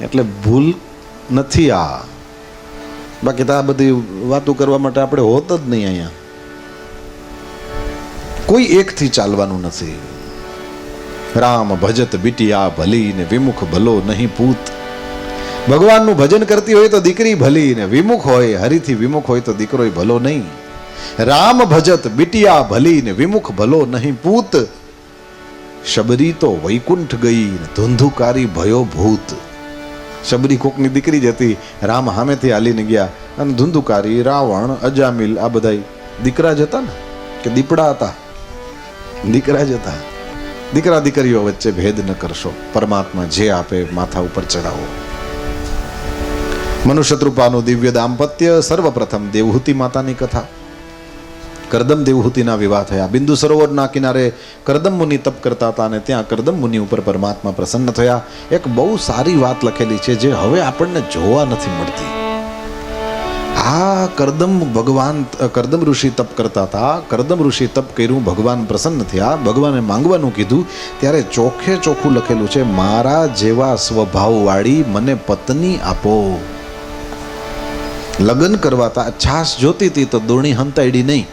એટલે ભૂલ નથી આ. બાકી તો આ બધી વાતો કરવા માટે આપણે હોત જ નહીં અહીંયા. કોઈ એકથી ચાલવાનું નથી. રામ ભજત બિટિયા ભલી ને વિમુખ ભલો નહીં પૂત. ભગવાનનું ભજન કરતી હોય તો દીકરી ભલી ને વિમુખ હોય, હરિથી વિમુખ હોય તો દીકરો ભલો નહીં. રામ ભજત બિટિયા ભલી ને વિમુખ ભલો નહીં પૂત. શબરી તો વૈકુંઠ ગઈ ધુંધુકારી ભયો ભૂત. શબરી કોકની દીકરી જ હતી. રામ સામેથી હાલીને ગયા અને ધુંધુકારી, રાવણ, અજામિલ આ બધા દીકરા જ હતા ને, કે દીપડા હતા? દીકરા જ હતા. દીકરા દીકરીઓ વચ્ચે ભેદ ન કરશો. પરમાત્મા જે આપે માથા ઉપર ચડાવો. મનુષ્યતૃપાનું દિવ્ય દાંપત્ય. સર્વપ્રથમ દેવહૂતિ માતાની કથા. કરદમ દેવહૂતિના વિવાહ થયા. બિંદુ સરોવરના કિનારે કરદમ મુનિ તપ કરતા હતા અને ત્યાં કરદમ મુનિ ઉપર પરમાત્મા પ્રસન્ન થયા. એક બહુ સારી વાત લખેલી છે જે હવે આપણને જોવા નથી મળતી. આ કરદમ ભગવાન, કરદમ ઋષિ તપ કરતા હતા. કરદમ ઋષિ તપ કર્યું, ભગવાન પ્રસન્ન થયા, ભગવાને માંગવાનું કીધું ત્યારે ચોખ્ખે ચોખ્ખું લખેલું છે, મારા જેવા સ્વભાવવાળી મને પત્ની આપો. લગ્ન કરવાતા છાસ જોતી હતી તો દોણી હંતાડી નહીં.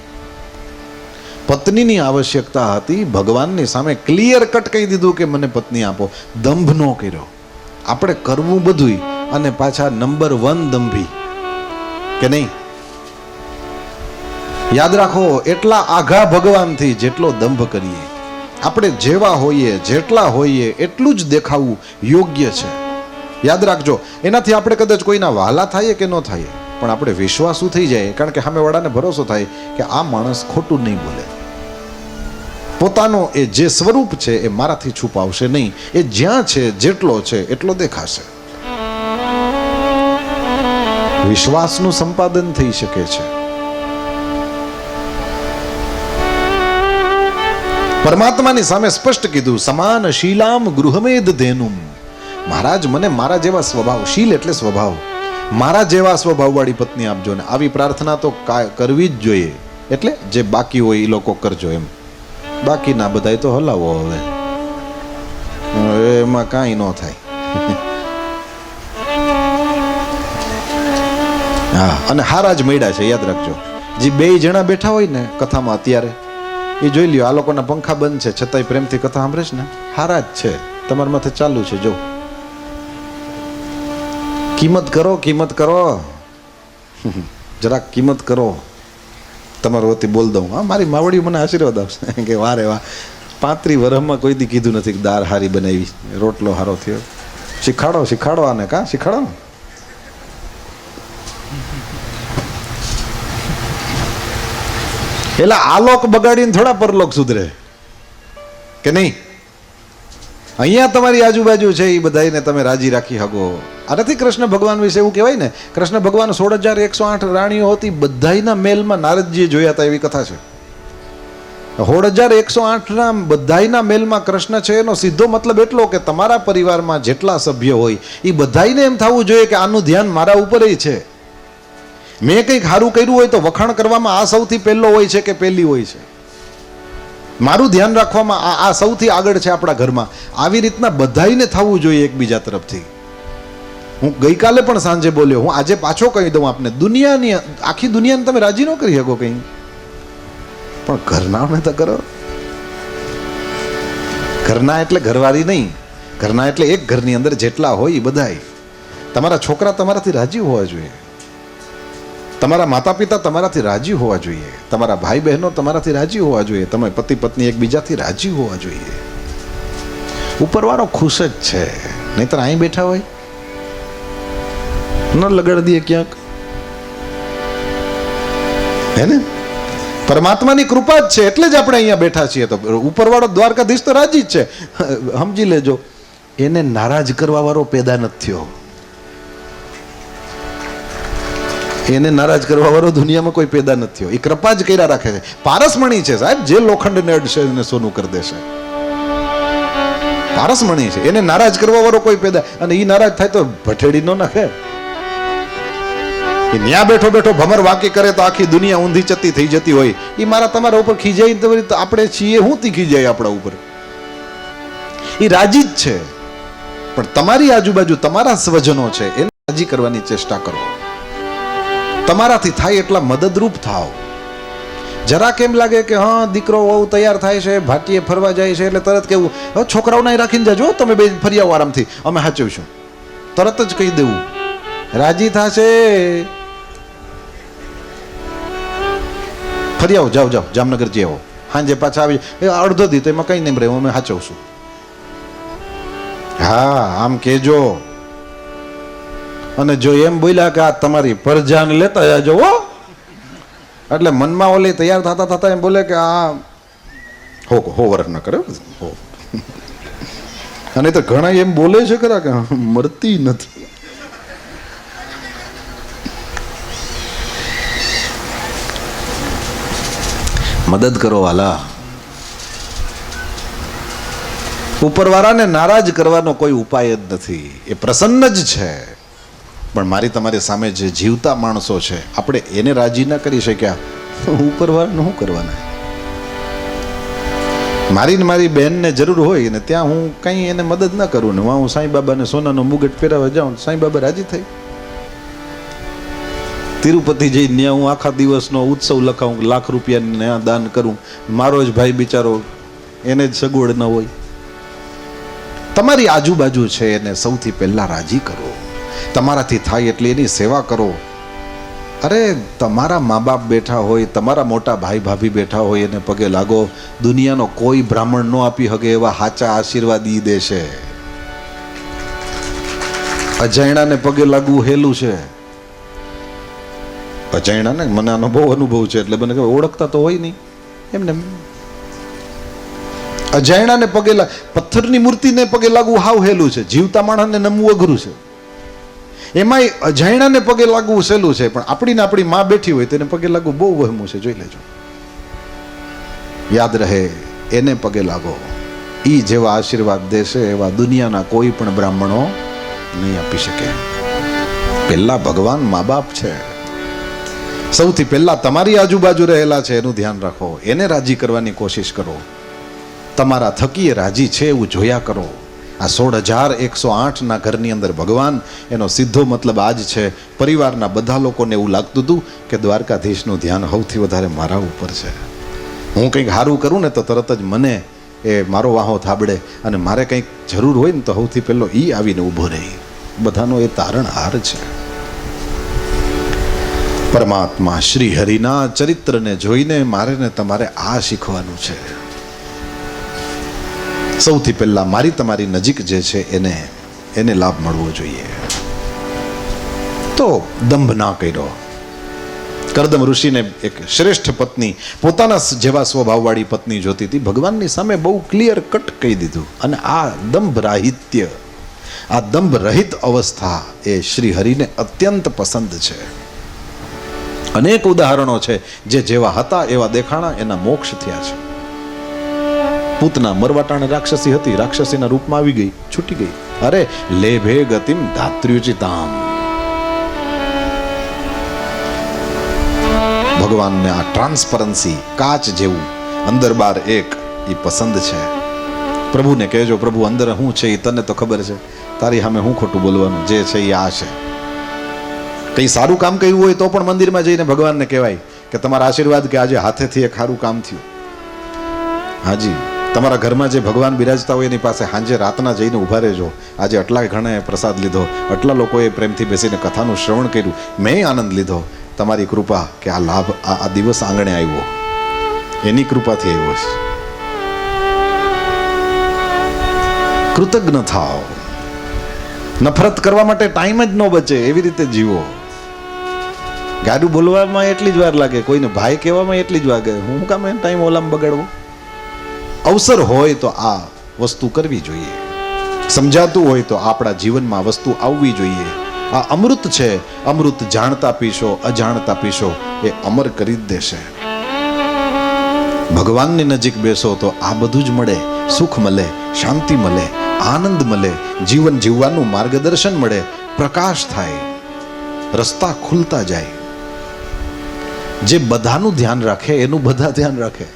પત્નીની આવશ્યકતા હતી. ભગવાનની સામે ક્લિયર કટ કહી દીધું કે મને પત્ની આપો. દંભ નો કર્યો. આપણે કરવું બધું અને પાછા નંબર 1 દંભી કે નહીં. યાદ રાખો, એટલા આઘા ભગવાનથી જેટલો દંભ કરીએ. આપણે જેવા હોઈએ, જેટલા હોઈએ એટલું જ દેખાવું યોગ્ય છે. યાદ રાખજો, એનાથી આપણે કદાચ કોઈના વહાલા થાય કે ન થાય, પણ આપણે વિશ્વાસુ થઈ જાય. કારણ કે સામેવાળાને ભરોસો થાય કે આ માણસ ખોટું નહીં બોલે. પોતાનો એ જે સ્વરૂપ છે એ મારાથી છુપાવશે નહીં. એ જ્યાં છે જેટલો છે એટલો દેખાશે. વિશ્વાસનું સંપાદન થઈ શકે છે. પરમાત્માની સામે સ્પષ્ટ કીધું, સમાન શીલામ ગૃહમેદ ધેનુમ. મહારાજ મને મારા જેવા સ્વભાવ, શીલ એટલે સ્વભાવ, મારા જેવા સ્વભાવવાળી પત્ની આપજો. ને આવી પ્રાર્થના તો કરવી જ જોઈએ. એટલે જે બાકી હોય એ લોકો કરજો એમ. બાકીના બધાય તો હલાવો. હવે એમાં કાંઈ ન થાય. હા, અને હારા જ મળ્યા છે. યાદ રાખજો, જે 2 જણા બેઠા હોય ને કથામાં અત્યારે, એ જોઈ લ્યો. આ લોકોના પંખા બંધ છે છતાંય પ્રેમથી કથા સાંભળે છે ને, હારા જ છે. તમારા માથે ચાલુ છે. જો કિંમત કરો, કિંમત કરો, જરાક કિંમત કરો. તમારો વતી બોલ દઉં. હા, મારી માવડી મને આશીર્વાદ આપશે કે વારે વાહ 35 વર્ષમાં કોઈ દી કીધું નથી કે દાળ હારી બનાવી, રોટલો હારો થયો. શીખાડો, શીખાડો આને. કા શીખાડો ને. એટલે આલોક બગાડીને થોડા પરલોક સુધરે કે નહીં. અહીંયા તમારી આજુબાજુ છે એ બધાને તમે રાજી રાખી શકો. આ નથી કૃષ્ણ ભગવાન વિશે એવું કહેવાય ને, કૃષ્ણ ભગવાન 16,108 રાણીઓ હતી, બધાયના મેલમાં નારદજીએ જોયા હતા, એવી કથા છે. 16,108 ના બધાયના મેલમાં કૃષ્ણ છે. એનો સીધો મતલબ એટલો કે તમારા પરિવારમાં જેટલા સભ્ય હોય એ બધાયને એમ થવું જોઈએ કે આનું ધ્યાન મારા ઉપર છે. મેં કંઈક સારું કર્યું હોય તો વખાણ કરવામાં આ સૌથી પહેલો હોય છે કે પહેલી હોય છે. મારું ધ્યાન રાખવામાં આ સૌથી આગળ છે આપણા ઘરમાં. આવી રીતના બધાયને થવું જોઈએ એકબીજા તરફથી. હું ગઈકાલે પણ સાંજે બોલ્યો, હું આજે પાછો કહી દઉં આપને, દુનિયાની આખી દુનિયાને તમે રાજી ન કરી શકો કંઈ, પણ ઘરનાઓને તો કરો. ઘરના એટલે ઘરવાળી નહીં, ઘરના એટલે એક ઘરની અંદર જેટલા હોય એ બધાય. તમારા છોકરા તમારાથી રાજી હોવા જોઈએ, તમારા માતા પિતા તમારાથી રાજી હોવા જોઈએ, તમારા ભાઈ બહેનો તમારાથી રાજી હોવા જોઈએ, તમે પતિ પત્ની એકબીજાથી રાજી હોવા જોઈએ. ઉપરવાળો ખુશ જ છે, નહીતર અહીં બેઠા હોય ન લગાડી દઈએ ક્યાંક, હે ને. પરમાત્માની કૃપા જ છે એટલે જ આપણે અહીંયા બેઠા છીએ. તો ઉપરવાળો દ્વારકાધીશ તો રાજી જ છે. સમજી લેજો, એને નારાજ કરવા વાળો પેદા નથી થયો. એને નારાજ કરવા વાળો દુનિયામાં કોઈ પેદા નથી થયો. એ કૃપા જ કર્યા રાખે છે. પારસમણી છે સાહેબ, જે લોખંડને અડશે એને સોનું કરી દેશે. પારસમણી છે, એને નારાજ કરવા વાળો કોઈ પેદા. અને એ નારાજ થાય તો ભઠેડી ન નાખે. ન્યા બેઠો બેઠો ભમર વાકી કરે તો આખી દુનિયા ઊંધી ચતી થઈ જતી હોય. એ મારા તમારા ઉપર ખીજાય તો આપણે છીએ હું તી ખીજાય આપણા ઉપર. એ રાજી જ છે, પણ તમારી આજુબાજુ તમારા સ્વજનો છે એને રાજી કરવાની ચેષ્ટા કરો. તમારાથી થાય એટલા મદદરૂપ થાવ. જરા કેમ લાગે કે હા દીકરો વહુ તૈયાર થાય છે, ભાટીએ ફરવા જાય છે, એટલે તરત કેવું, હવે છોકરાઓને રાખીને જાજો, તમે બે ફરી આવો આરામથી, અમે સાચવશું. તરત જ કહી દેવું, રાજી થશે. ફરી આવો, જાઓ જાઓ, જામનગર જઈ આવો, સાંજે પાછા આવી એ અડધો દી તો એમાં કંઈ નહીં રહે, હું સાચવું છું. હા આમ કેજો. અને જો એમ બોલ્યા કે આ તમારી પરજાન લેતા જાજો હો, એટલે મનમાં ઓલે તૈયાર થતા થતા એમ બોલે કે આ હો વર્ષ ન કરે હો. અને તો ઘણા એમ બોલે છે ખરા કે મરતી નથી. મદદ કરો વાલા. ઉપરવાળાને નારાજ કરવાનો કોઈ ઉપાય જ નથી, એ પ્રસન્ન જ છે. પણ મારી તમારી સામે જે જીવતા માણસો છે આપણે એને રાજી ના કરી શક્યા, ઉપરવાળાને શું કરવાના? મારી ને મારી બહેનને જરૂર હોય ને ત્યાં હું કંઈ એને મદદ ના કરું ને હું સાંઈ બાબાને સોનાનો મુગટ પહેરાવવા જાઉં, સાંઈ બાબા રાજી થઈ. તિરુપતિ જઈને ત્યાં હું આખા દિવસનો ઉત્સવ લખાવું, લાખ રૂપિયાને દાન કરું, મારો જ ભાઈ બિચારો એને જ સગવડ ન હોય. તમારી આજુબાજુ છે એને સૌથી પહેલા રાજી કરો, તમારાથી થાય એટલે એની સેવા કરો. અરે તમારા મા બાપ બેઠા હોય, તમારા મોટા ભાઈ ભાભી બેઠા હોય, એને પગે લાગો. દુનિયાનો કોઈ બ્રાહ્મણ ન આપી શકે એવા સાચા આશીર્વાદ ઈ દેશે. અજાયણાને પગે લાગવું હેલું છે. અજાયણાને મને આનો બહુ અનુભવ છે એટલે મને ઓળખતા તો હોય નહીં એમને. અજાયણાને પગે પથ્થરની મૂર્તિને પગે લાગવું હાવ હેલું છે, જીવતા માણસને નમવું અઘરું છે. એમાંય અજાયણાને પગે લાગવું સહેલું છે, પણ આપણી માં બેઠી હોય તેને પગે લાગવું બહુ વહેમું છે. જોઈ લેજો, યાદ રહે, એને પગે લાગો. ઈ જેવા આશીર્વાદ દેશે એવા દુનિયાના કોઈ પણ બ્રાહ્મણો નહીં આપી શકે. પહેલા ભગવાન મા બાપ છે, સૌથી પહેલા તમારી આજુબાજુ રહેલા છે એનું ધ્યાન રાખો, એને રાજી કરવાની કોશિશ કરો. તમારા થકી એ રાજી છે એવું જોયા કરો. આ 16,108 ના ઘરની અંદર ભગવાન, એનો સીધો મતલબ આજ છે. પરિવારના બધા લોકોને એવું લાગતું હતું કે દ્વારકાધીશનું ધ્યાન સૌથી વધારે મારા ઉપર છે. હું કંઈક સારું કરું ને તો તરત જ મને એ મારો વાહો થાબડે, અને મારે કંઈક જરૂર હોય ને તો સૌથી પહેલો ઈ આવીને ઊભો રહે. બધાનો એ તારણહાર છે. પરમાત્મા શ્રી હરિના ચરિત્રને જોઈને મારે ને તમારે આ શીખવાનું છે. સૌથી પહેલા મારી તમારી નજીક જે છે એને લાભ મળવો જોઈએ. તો દંભ ના કર્યો. કરદમ ઋષિને એક શ્રેષ્ઠ પત્ની, પોતાના જેવા સ્વભાવવાળી પત્ની જોતી હતી. ભગવાનની સામે બહુ ક્લિયર કટ કહી દીધું. અને આ દંભ રાહિત્ય, આ દંભ રહિત અવસ્થા એ શ્રી હરિને અત્યંત પસંદ છે. અનેક ઉદાહરણો છે જે જેવા હતા એવા દેખાણા, એના મોક્ષ થયા છે. પૂતના મરવાટાણે રાક્ષસી હતી, રાક્ષસીના રૂપમાં આવી ગઈ, છૂટી ગઈ. અરે લેભે ગતિમ ધાત્ર્યુચિતામ. ભગવાનને આ ટ્રાન્સપરન્સી, કાચ જેવું અંદર બાર એક, એ પસંદ છે. પ્રભુને કહેજો, પ્રભુ અંદર શું છે એ તને તો ખબર છે, તારી સામે હું ખોટું બોલવાનું, જે છે એ આ છે. કંઈ સારું કામ કર્યું હોય તો પણ મંદિરમાં જઈને ભગવાનને કહેવાય કે તમારા આશીર્વાદ કે આજે હાથેથી એક સારું કામ થયું. હાજી, તમારા ઘરમાં જે ભગવાન બિરાજતા હોય એની પાસે સાંજે રાતના જઈને ઊભા રહેજો. આજે આટલા ઘણા પ્રસાદ લીધો, આટલા લોકોએ પ્રેમથી બેસીને કથાનું શ્રવણ કર્યું, મેં આનંદ લીધો. તમારી કૃપા કે આ લાભ, આ દિવસ આંગણે આવ્યો, એની કૃપાથી આવ્યો છે. કૃતજ્ઞ થાઓ. નફરત કરવા માટે ટાઈમ જ ન બચે એવી રીતે જીવો. ગાડું બોલવામાં એટલી જ વાર લાગે, કોઈને ભાઈ કહેવામાં એટલી જ વાગે. હું કામ ટાઈમ ઓલામ બગાડવો? અવસર હોય તો આ વસ્તુ કરવી જોઈએ. સમજાતું હોય તો આપણા જીવનમાં વસ્તુ આવવી જોઈએ. આ અમૃત છે, અમૃત જાણતા પીશો, અજાણતા પીશો, એ અમર કરી જ દેશે. ભગવાનની નજીક બેસો તો આ બધું જ મળે. સુખ મળે, શાંતિ મળે, આનંદ મળે, જીવન જીવવાનું માર્ગદર્શન મળે, પ્રકાશ થાય, રસ્તા ખુલતા જાય. જે બધાનું ધ્યાન રાખે એનું બધા ધ્યાન રાખે.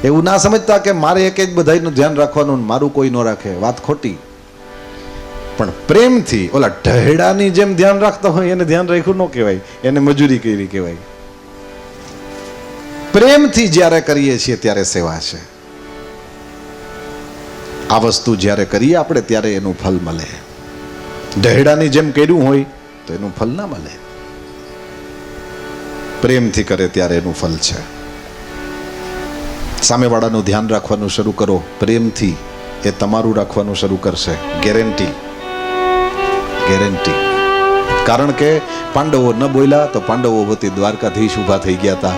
એવું ના સમજતા કે મારે એક જ બધાનું ધ્યાન રાખવાનું, મારું કોઈ ન રાખે, વાત ખોટી. પણ પ્રેમથી ઓલા ઢહેડાની જેમ ધ્યાન રાખતા હોય એને ધ્યાન રાખ્યું ન કહેવાય, એને મજૂરી કરી કહેવાય. પ્રેમથી જ્યારે કરીએ છીએ ત્યારે સેવા છે. આ વસ્તુ જ્યારે કરીએ આપણે ત્યારે એનું ફલ મળે. ઢહેડાની જેમ કર્યું હોય તો એનું ફલ ના મળે. પ્રેમથી કરે ત્યારે એનું ફલ છે. સામેવાળાનું ધ્યાન રાખવાનું શરૂ કરો પ્રેમથી, એ તમારું રાખવાનું શરૂ કરશે. Guarantee, guarantee. કારણ કે પાંડવો ન બોલ્યા તો પાંડવો વતી દ્વારકાધીશ ઊભા થઈ ગયા હતા.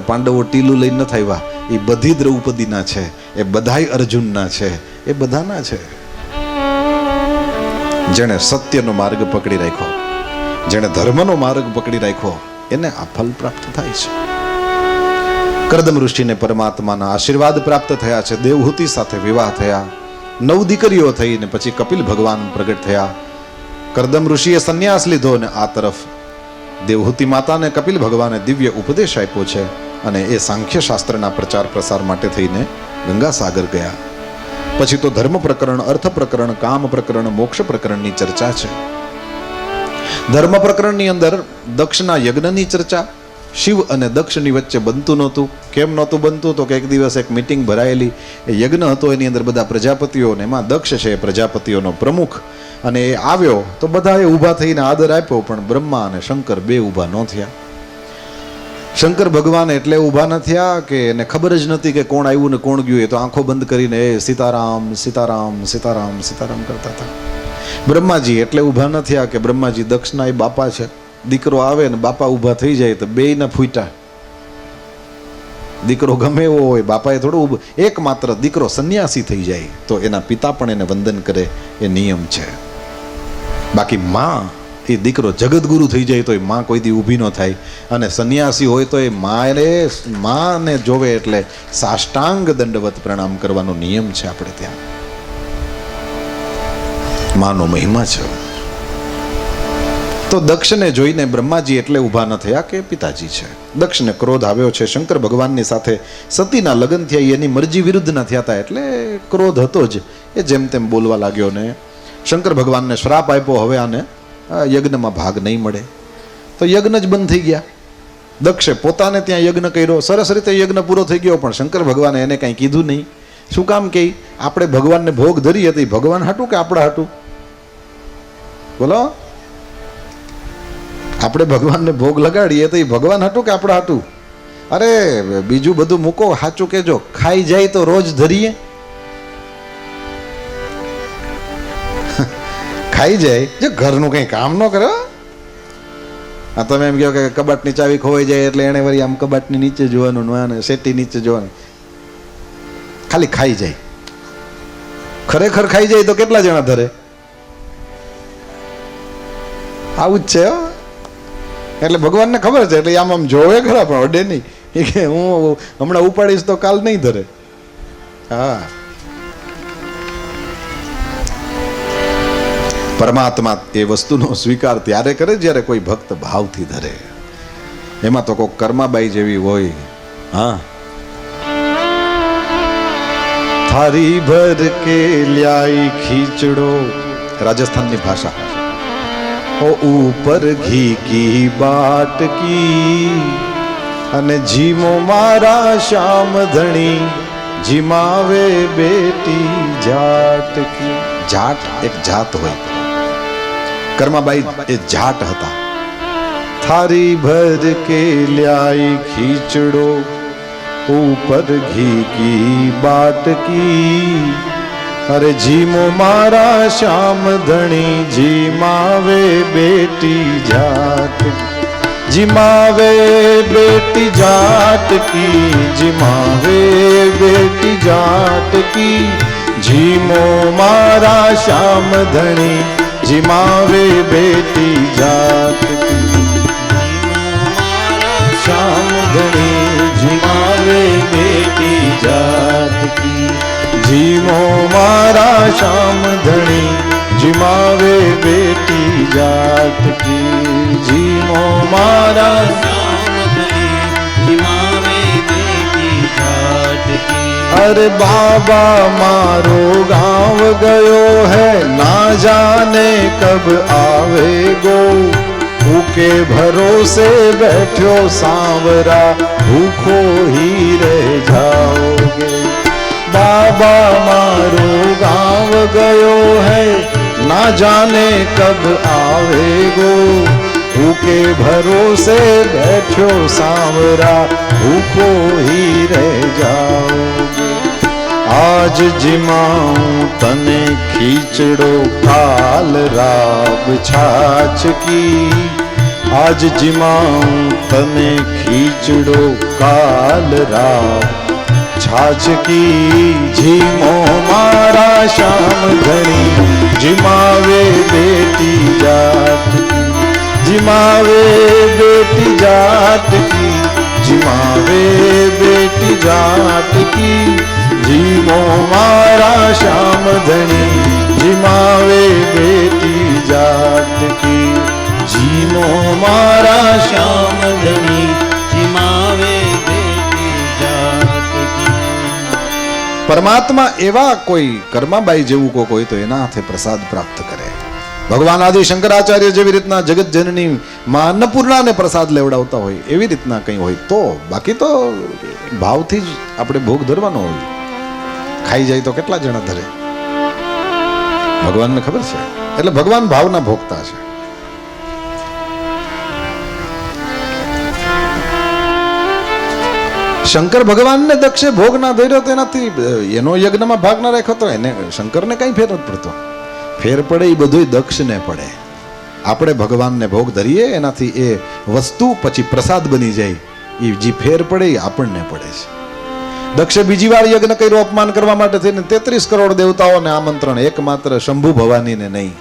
પાંડવો ટીલું લઈને નથી આવ્યા. એ બધી દ્રૌપદીના છે, એ બધાય અર્જુનના છે, એ બધાના છે. જેણે સત્યનો માર્ગ પકડી રાખ્યો, જેણે ધર્મનો માર્ગ પકડી રાખ્યો, એને આ ફલ પ્રાપ્ત થાય છે. કરદમ ઋષિને પરમાત્માના આશીર્વાદ પ્રાપ્ત થયા છે. દેવહૂતિ સાથે વિવાહ થયા, 9 દીકરીઓ થઈ ને પછી કપિલ ભગવાન પ્રગટ થયા. કરદમ ઋષિએ સંન્યાસ લીધો ને આ તરફ દેવહૂતિ માતાને કપિલ ભગવાને દિવ્ય ઉપદેશ આપ્યો છે. અને એ સાંખ્ય શાસ્ત્રના પ્રચાર પ્રસાર માટે થઈને ગંગા સાગર ગયા. પછી તો ધર્મ પ્રકરણ, અર્થ પ્રકરણ, કામ પ્રકરણ, મોક્ષ પ્રકરણની ચર્ચા છે. ધર્મ પ્રકરણની અંદર દક્ષના યજ્ઞની ચર્ચા. શિવ અને દક્ષની વચ્ચે બનતું નહોતું. કેમ નહોતું બનતું? તો કે એક દિવસ એક મીટિંગ ભરાયેલી, એ યજ્ઞ હતો, એની અંદર બધા પ્રજાપતિઓ, ને એમાં દક્ષ છે પ્રજાપતિઓનો પ્રમુખ, અને એ આવ્યો તો બધાએ ઊભા થઈને આદર આપ્યો, પણ બ્રહ્મા અને શંકર બે ઊભા ન થયા. શંકર ભગવાન એટલે ઊભા ન થયા કે એને ખબર જ નથી કે કોણ આવ્યું ને કોણ ગયું. એ તો આંખો બંધ કરીને એ સીતારામ સીતારામ સીતારામ સીતારામ કરતા હતા. બ્રહ્માજી એટલે ઊભા ન થયા કે બ્રહ્માજી દક્ષના એ બાપા છે. દીકરો આવે ને બાપા ઊભા થઈ જાય તો બેયના ફૂટા. દીકરો ગમે એવો હોય, બાપાએ થોડું, એકમાત્ર દીકરો સંન્યાસી થઈ જાય તો એના પિતા પણ એને વંદન કરે, એ નિયમ છે. બાકી માં, એ દીકરો જગતગુરુ થઈ જાય તો એ માં કોઈ દી ઊભી ન થાય. અને સંન્યાસી હોય તો એ માને જોવે એટલે સાષ્ટાંગ દંડવત પ્રણામ કરવાનો નિયમ છે આપણે ત્યાં. માનો મહિમા છે. તો દક્ષને જોઈને બ્રહ્માજી એટલે ઊભા ન થયા કે પિતાજી છે. દક્ષને ક્રોધ આવ્યો છે. શંકર ભગવાનની સાથે સતીના લગ્ન થયા, એની મરજી વિરુદ્ધના થયા હતા, એટલે ક્રોધ હતો જ. એ જેમ તેમ બોલવા લાગ્યો ને શંકર ભગવાનને શ્રાપ આપ્યો, હવે આને યજ્ઞમાં ભાગ નહીં મળે. તો યજ્ઞ જ બંધ થઈ ગયા. દક્ષે પોતાને ત્યાં યજ્ઞ કર્યો, સરસ રીતે યજ્ઞ પૂરો થઈ ગયો, પણ શંકર ભગવાને એને કાંઈ કીધું નહીં. શું કામ કે આપણે ભગવાનને ભોગ ધરી હતી, ભગવાન હાટું કે આપણા હાટું? બોલો, આપણે ભગવાનને ભોગ લગાડીએ તો એ ભગવાન હાટું કે આપણા હાટું? અરે બીજું બધું મૂકો, સાચું કેજો, ખાઈ જાય તો રોજ ધરીએ? ખાઈ જાય, જો ઘરનું કંઈ કામ ન કરે. આ તમે એમ કહો કે કબાટની ચાવી ખોવાઈ જાય એટલે એને વળી આમ કબાટની નીચે જોવાનું, શેટી નીચે જોવાનું. ખાલી ખાઈ જાય. ખરેખર ખાઈ જાય તો કેટલા જણા ધરે? આવું જ છે. એટલે ભગવાનને ખબર છે, એટલે આમ જોવે ખરા પણ અડે નહીં. એ કે હું હમણાં ઉપાડીશ તો કાલ નહીં ધરે. હા, પરમાત્મા એ વસ્તુનો સ્વીકાર ત્યારે કરે જ્યારે કોઈ ભક્ત ભાવથી ધરે. એમાં તો કોઈ કર્માબાઈ જેવી હોય. હા, થારી ભર કે લ્યાઈ ખીચડો, રાજસ્થાનની ભાષા. ઓ ઉપર ઘી કી બાટ કી, અને જીમો મારા શ્યામ ધણી, જીમાવે બેટી જાટ કી. જાટ એક જાત હોય. કર્માબાઈ એ જાટ હતા. થારી ભર કે લ્યાઈ ખીચડો, ઉપર ઘી કી બાટ કી, અરે જીમો મારા શ્યામ ધણી, જીમાવે બેટી જાટ, જીમાવે બેટી જાટ કી, જીમાવે બેટી જાટ કી, જીમો મારા શ્યામ ધણી, જીમાવે બેટી જાટ કી, શ્યામ ધણી, જીમાવે બેટી જાટ કી, જીમો મારા શ્યામ ધણી, જીમાવે બેટી જાત કી, જીમો મારા શ્યામ ધણી, જીમાવે બેટી જાત કી. અરે બાબા મારો ગાँव ગયો है, ना जाने कब आवेगो, भूखे भरोसे बैठो सांवरा, भूखो ही रह जाओगे. बाबा मारो गाँव गयो है, ना जाने कब आवेगो, भूखे भरोसे बैठो सांवरा भूखो ही रह जाओगे आज जिमाऊं तने खींचड़ो काल राब छाछ की आज जिमाऊं तने खींचड़ो काल राब छाछ की झीमो मारा श्याम घणी जिमावे बेटी जाट की जिमावे बेटी जाट की जिमावे बेटी जाट की जीमो मारा श्याम धनी जिमावे बेटी जाट की जीमो मारा श्याम धनी जिमावे बेटी जात की પરમાત્મા એવા કોઈ કર્માબાઈ જેવું કોઈ તો એના હાથે પ્રસાદ પ્રાપ્ત કરે. ભગવાન આદિ શંકરાચાર્ય જેવી રીતના જગત જનની માં અન્નપૂર્ણાને પ્રસાદ લેવડાવતા હોય એવી રીતના કંઈ હોય તો, બાકી તો ભાવથી જ આપણે ભોગ ધરવાનો હોય. ખાઈ જાય તો કેટલા જણા ધરે ભગવાનને ખબર છે. એટલે ભગવાન ભાવના ભોગતા છે. શંકર ભગવાનને દક્ષે ભોગ ના ધર્યો તેનાથી એનો યજ્ઞમાં ભાગ ના રાખ્યો તો એને શંકરને કઈ ફેર નથી પડતો. ફેર પડે એ બધું દક્ષને પડે. આપણે ભગવાનને ભોગ ધરીએ એનાથી એ વસ્તુ પછી પ્રસાદ બની જાય. એ જે ફેર પડે એ આપણને પડે છે. દક્ષે બીજી વાર યજ્ઞ કર્યો અપમાન કરવા માટે થઈને 33 કરોડ દેવતાઓને આમંત્રણ, એકમાત્ર શંભુ ભવાનીને નહીં.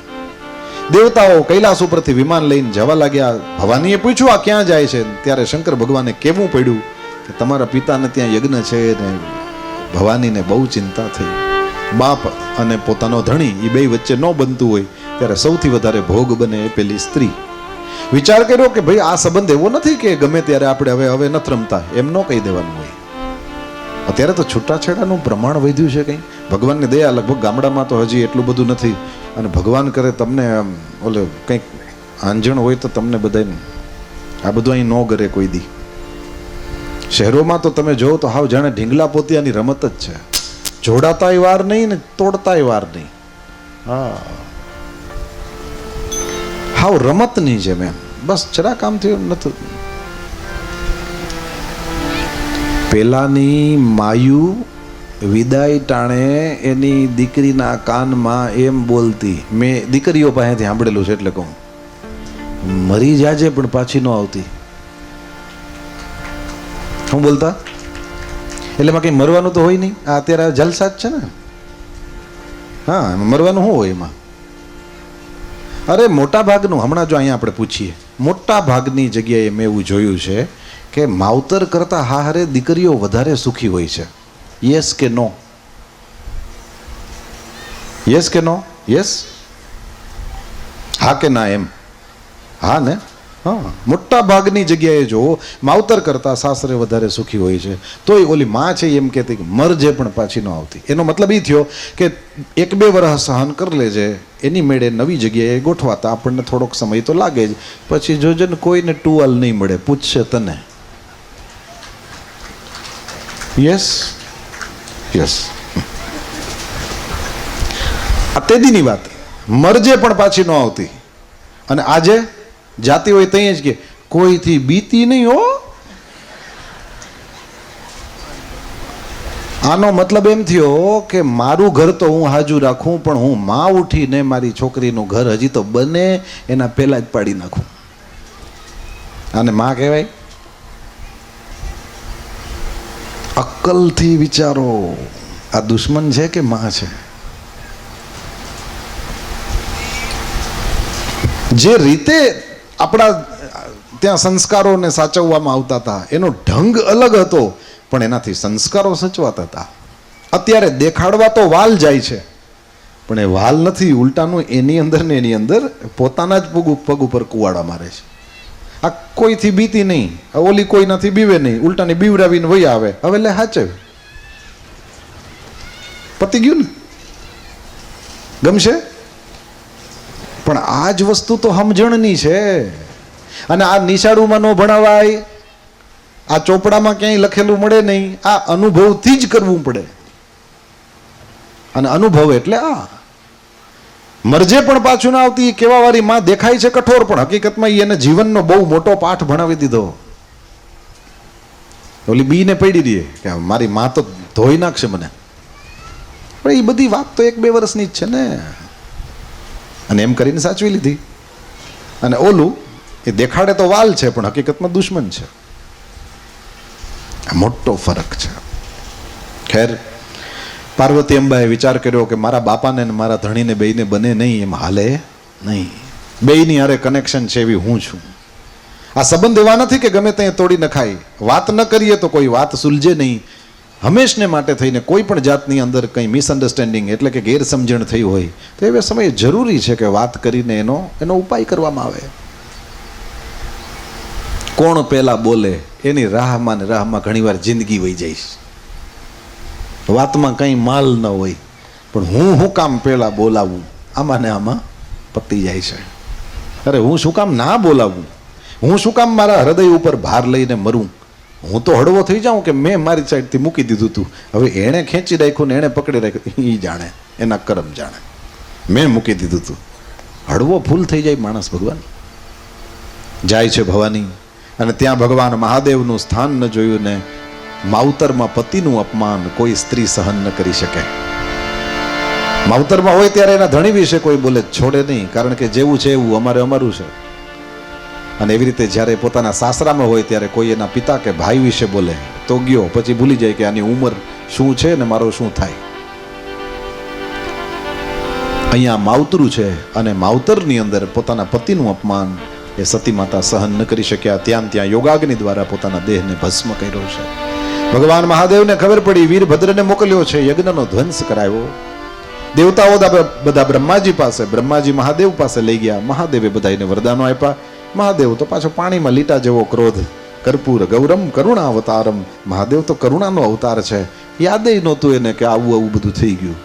દેવતાઓ કૈલાસ ઉપરથી વિમાન લઈને જવા લાગ્યા. ભવાનીએ પૂછ્યું આ ક્યાં જાય છે? ત્યારે શંકર ભગવાને કહેવું પડ્યું કે તમારા પિતાને ત્યાં યજ્ઞ છે. ને ભવાનીને બહુ ચિંતા થઈ. બાપ અને પોતાનો ધણી એ બે વચ્ચે ન બનતું હોય ત્યારે સૌથી વધારે ભોગ બને એ પેલી સ્ત્રી. વિચાર કર્યો કે ભાઈ આ સંબંધ એવો નથી કે ગમે ત્યારે આપણે હવે નથી રમતા એમ ન કહી દેવાનું હોય. અત્યારે તો છૂટાછેડાનું પ્રમાણ વધ્યું છે. કંઈ ભગવાનની દયા, લગભગ ગામડામાં તો હજી એટલું બધું નથી. અને ભગવાન કરે તમને ઓલે કંઈક આંજણ હોય તો તમને બધાને આ બધું અહીં ન કરે કોઈ દી. શહેરોમાં તો તમે જોવો તો હાવ જાણે ઢીંગલા પોતિયાની રમત જ છે. જોડાતાય વાર નહીં ને તોડતાય વાર નહીં. હા, હાવ રમતની જેમ એમ. બસ જરા કામ થયું નથી. પેલાની માયુ વિદાય ટાણે એની દીકરીના કાનમાં એમ બોલતી. મેં દીકરીઓ પાસેથી સાંભળેલું છે એટલે કહું, મરી જાજે પણ પાછી ન આવતી. શું બોલતા? એટલે એમાં કંઈ મરવાનું તો હોય નહીં. આ અત્યારે જલસા જ છે ને. હા, મરવાનું શું હોય એમાં? અરે મોટા ભાગનું, હમણાં જો અહીંયા આપણે પૂછીએ, મોટા ભાગની જગ્યાએ મેં એવું જોયું છે કે માવતર કરતા હારે દીકરીઓ વધારે સુખી હોય છે. યસ કે નો? યસ કે નો? યસ, હા કે ના એમ? હા ને? હા, મોટા ભાગની જગ્યાએ જો માવતર કરતા સાસરે વધારે સુખી હોય છે. તોય ઓલી માં છે એમ કહેતી કે મરજે પણ પાછી ન આવતી. એનો મતલબ એ થયો કે 1-2 વર્ષ સહન કરી લેજે, એની મેળે નવી જગ્યાએ ગોઠવાતા આપણને થોડોક સમય તો લાગે જ. પછી જોજે ને કોઈને ટુવાલ નહીં મળે, પૂછશે તને. Yes yes. આ તેદીની વાત, મરજે પણ પાછી ન આવતી. અને આજે જાતી હોય ત્યાં જ કે કોઈથી બીતી નહીં હો. આનો મતલબ એમ થયો કે મારું ઘર તો હું હાજુ રાખું, પણ હું માં ઉઠીને મારી છોકરીનું ઘર હજી તો બને એના પહેલા જ પાડી નાખું. આને માં કહેવાય? અક્કલથી વિચારો, આ દુશ્મન છે કે માં છે? જે રીતે આપણા ત્યાં સંસ્કારોને સાચવવામાં આવતા હતા એનો ઢંગ અલગ હતો, પણ એનાથી સંસ્કારો સચવાતા હતા. અત્યારે દેખાડવા તો વાલ જાય છે, પણ એ વાલ નથી, ઉલટાનું એની અંદર ને એની અંદર પોતાના જ પગ ઉપર કુવાડા મારે છે. આ કોઈથી બીતી નહીં, ઓલી કોઈનાથી બીવે નહીં, ઉલટાની બીવરાવીને વહી આવે. હવે લે હાચવ, પતી ગયું ને? ગમશે? પણ આ જ વસ્તુ તો સમજણની છે. અને આ નિશાળુમાં ન ભણાવાય, આ ચોપડામાં ક્યાંય લખેલું મળે નહીં. આ અનુભવથી જ કરવું પડે. અને અનુભવ એટલે આ મરજે પણ પાછું ના આવતી. કેવા વાળી માં દેખાય છે કઠોર, પણ હકીકતમાં ઈ એને જીવનનો બહુ મોટો પાઠ ભણાવી દીધો. ઓલી બીને પડી દે કે મારી માં તો ધોઈ નાખશે મને, પણ એ બધી વાત તો 1-2 વર્ષની જ છે ને. અને એમ કરીને સાચવી લીધી. અને ઓલું એ દેખાડે તો વાલ છે, પણ હકીકતમાં દુશ્મન છે. આ મોટો ફરક છે. ખેર, પાર્વતી અંબાએ વિચાર કર્યો કે મારા બાપાને ને મારા ધણીને બેયને બને નહીં, એમ હાલે નહીં. બેયની હારે કનેક્શન છે એવી હું છું. આ સંબંધ એવા નથી કે ગમે ત્યાં તોડી નખાય. વાત ન કરીએ તો કોઈ વાત સુલझे નહીં. હંમેશને માટે થઈને કોઈ પણ જાતની અંદર કંઈ મિસઅન્ડરસ્ટેન્ડિંગ એટલે કે ગેરસમજણ થઈ હોય તો એવા સમયે જરૂરી છે કે વાત કરીને એનો ઉપાય કરવામાં આવે. કોણ પહેલા બોલે એની રાહમાં ને રાહમાં ઘણીવાર જિંદગી વહી જાય. વાતમાં કંઈ માલ ન હોય, પણ હું કામ પહેલા બોલાવું, આમાં ને આમાં પતી જાય છે. અરે હું શું કામ ના બોલાવું? હું શું કામ મારા હૃદય ઉપર ભાર લઈને મરું? હું તો હળવો થઈ જાઉં કે મેં મારી સાઈડથી મૂકી દીધું હતું, હવે એણે ખેંચી રાખ્યું ને એણે પકડી રાખ્યું, એ જાણે, એના કરમ જાણે. મેં મૂકી દીધું હતું. હળવો ફૂલ થઈ જાય માણસ. ભગવાન જાય છે ભવાની, અને ત્યાં ભગવાન મહાદેવનું સ્થાન ન જોયું ને માવતરમાં પતિનું અપમાન કોઈ સ્ત્રી સહન ન કરી શકે. માવતરમાં હોય ત્યારે એના ધણી વિશે કોઈ બોલે છોડે નહીં, કારણ કે જેવું છે એવું અમારું છે. અને એવી રીતે જ્યારે પોતાના સાસરામાં હોય ત્યારે કોઈ એના પિતા કે ભાઈ વિશે બોલે તો ગયો, પછી ભૂલી જાય કે આની ઉંમર શું છે ને મારો શું થાય. અહીંયા માવતરું છે, અને માવતરની અંદર પોતાના પતિનું અપમાન એ સતી માતા સહન ન કરી શક્યા. ત્યાં યોગાગ્નિ દ્વારા પોતાના દેહને ભસ્મ કર્યો છે. ભગવાન મહાદેવને ખબર પડી, વીરભદ્રને મોકલ્યો છે, યજ્ઞનો ધ્વંસ કરાવ્યો. દેવતાઓ બધા બ્રહ્માજી પાસે, બ્રહ્માજી મહાદેવ પાસે લઈ ગયા. મહાદેવે બધાને વરદાનો આપ્યા. મહાદેવ તો પાછો પાણીમાં લીટા જેવો ક્રોધ. કર્પૂર ગૌરમ કરુણા અવતારમ. મહાદેવ તો કરુણાનો અવતાર છે. યાદ નહોતું એને કે આવું બધું થઈ ગયું.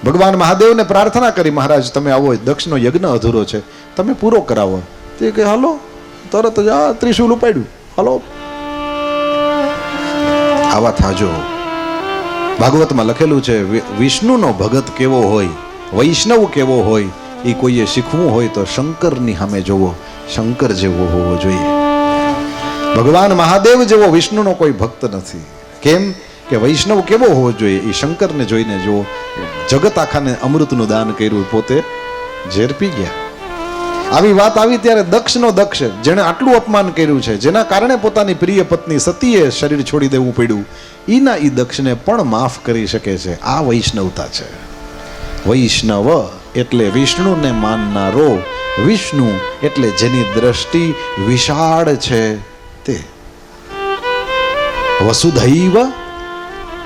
ભગવાન મહાદેવને પ્રાર્થના કરી, મહારાજ તમે આવો, દક્ષનો યજ્ઞ અધૂરો છે, તમે પૂરો કરાવો. તે કે હાલો, તરત જ આ ત્રિશૂલ ઉપાડ્યું, હાલો આવા થાજો. ભાગવતમાં લખેલું છે, વિષ્ણુનો ભગત કેવો હોય, વૈષ્ણવ કેવો હોય, એ કોઈએ શીખવું હોય તો શંકરની સામે જોવો. શંકર જેવો હોવો જોઈએ. ભગવાન મહાદેવ જેવો વિષ્ણુનો કોઈ ભક્ત નથી. કેમ કે વૈષ્ણવ કેવો હોવો જોઈએ એ શંકરને જોઈને જુઓ. જગત આખાને અમૃતનું દાન કર્યું, પોતે ઝેર પી ગયા. આવી વાત આવી ત્યારે દક્ષ જેણે આટલું અપમાન કર્યું છે, જેના કારણે પોતાની પ્રિય પત્ની સતીએ શરીર છોડી દેવું પડ્યું, ઈ દક્ષને પણ માફ કરી શકે છે. આ વૈષ્ણવતા છે. વૈષ્ણવ એટલે વિષ્ણુને માનનારો, વિષ્ણુ એટલે જેની દ્રષ્ટિ વિશાળ છે તે. વસુધૈવ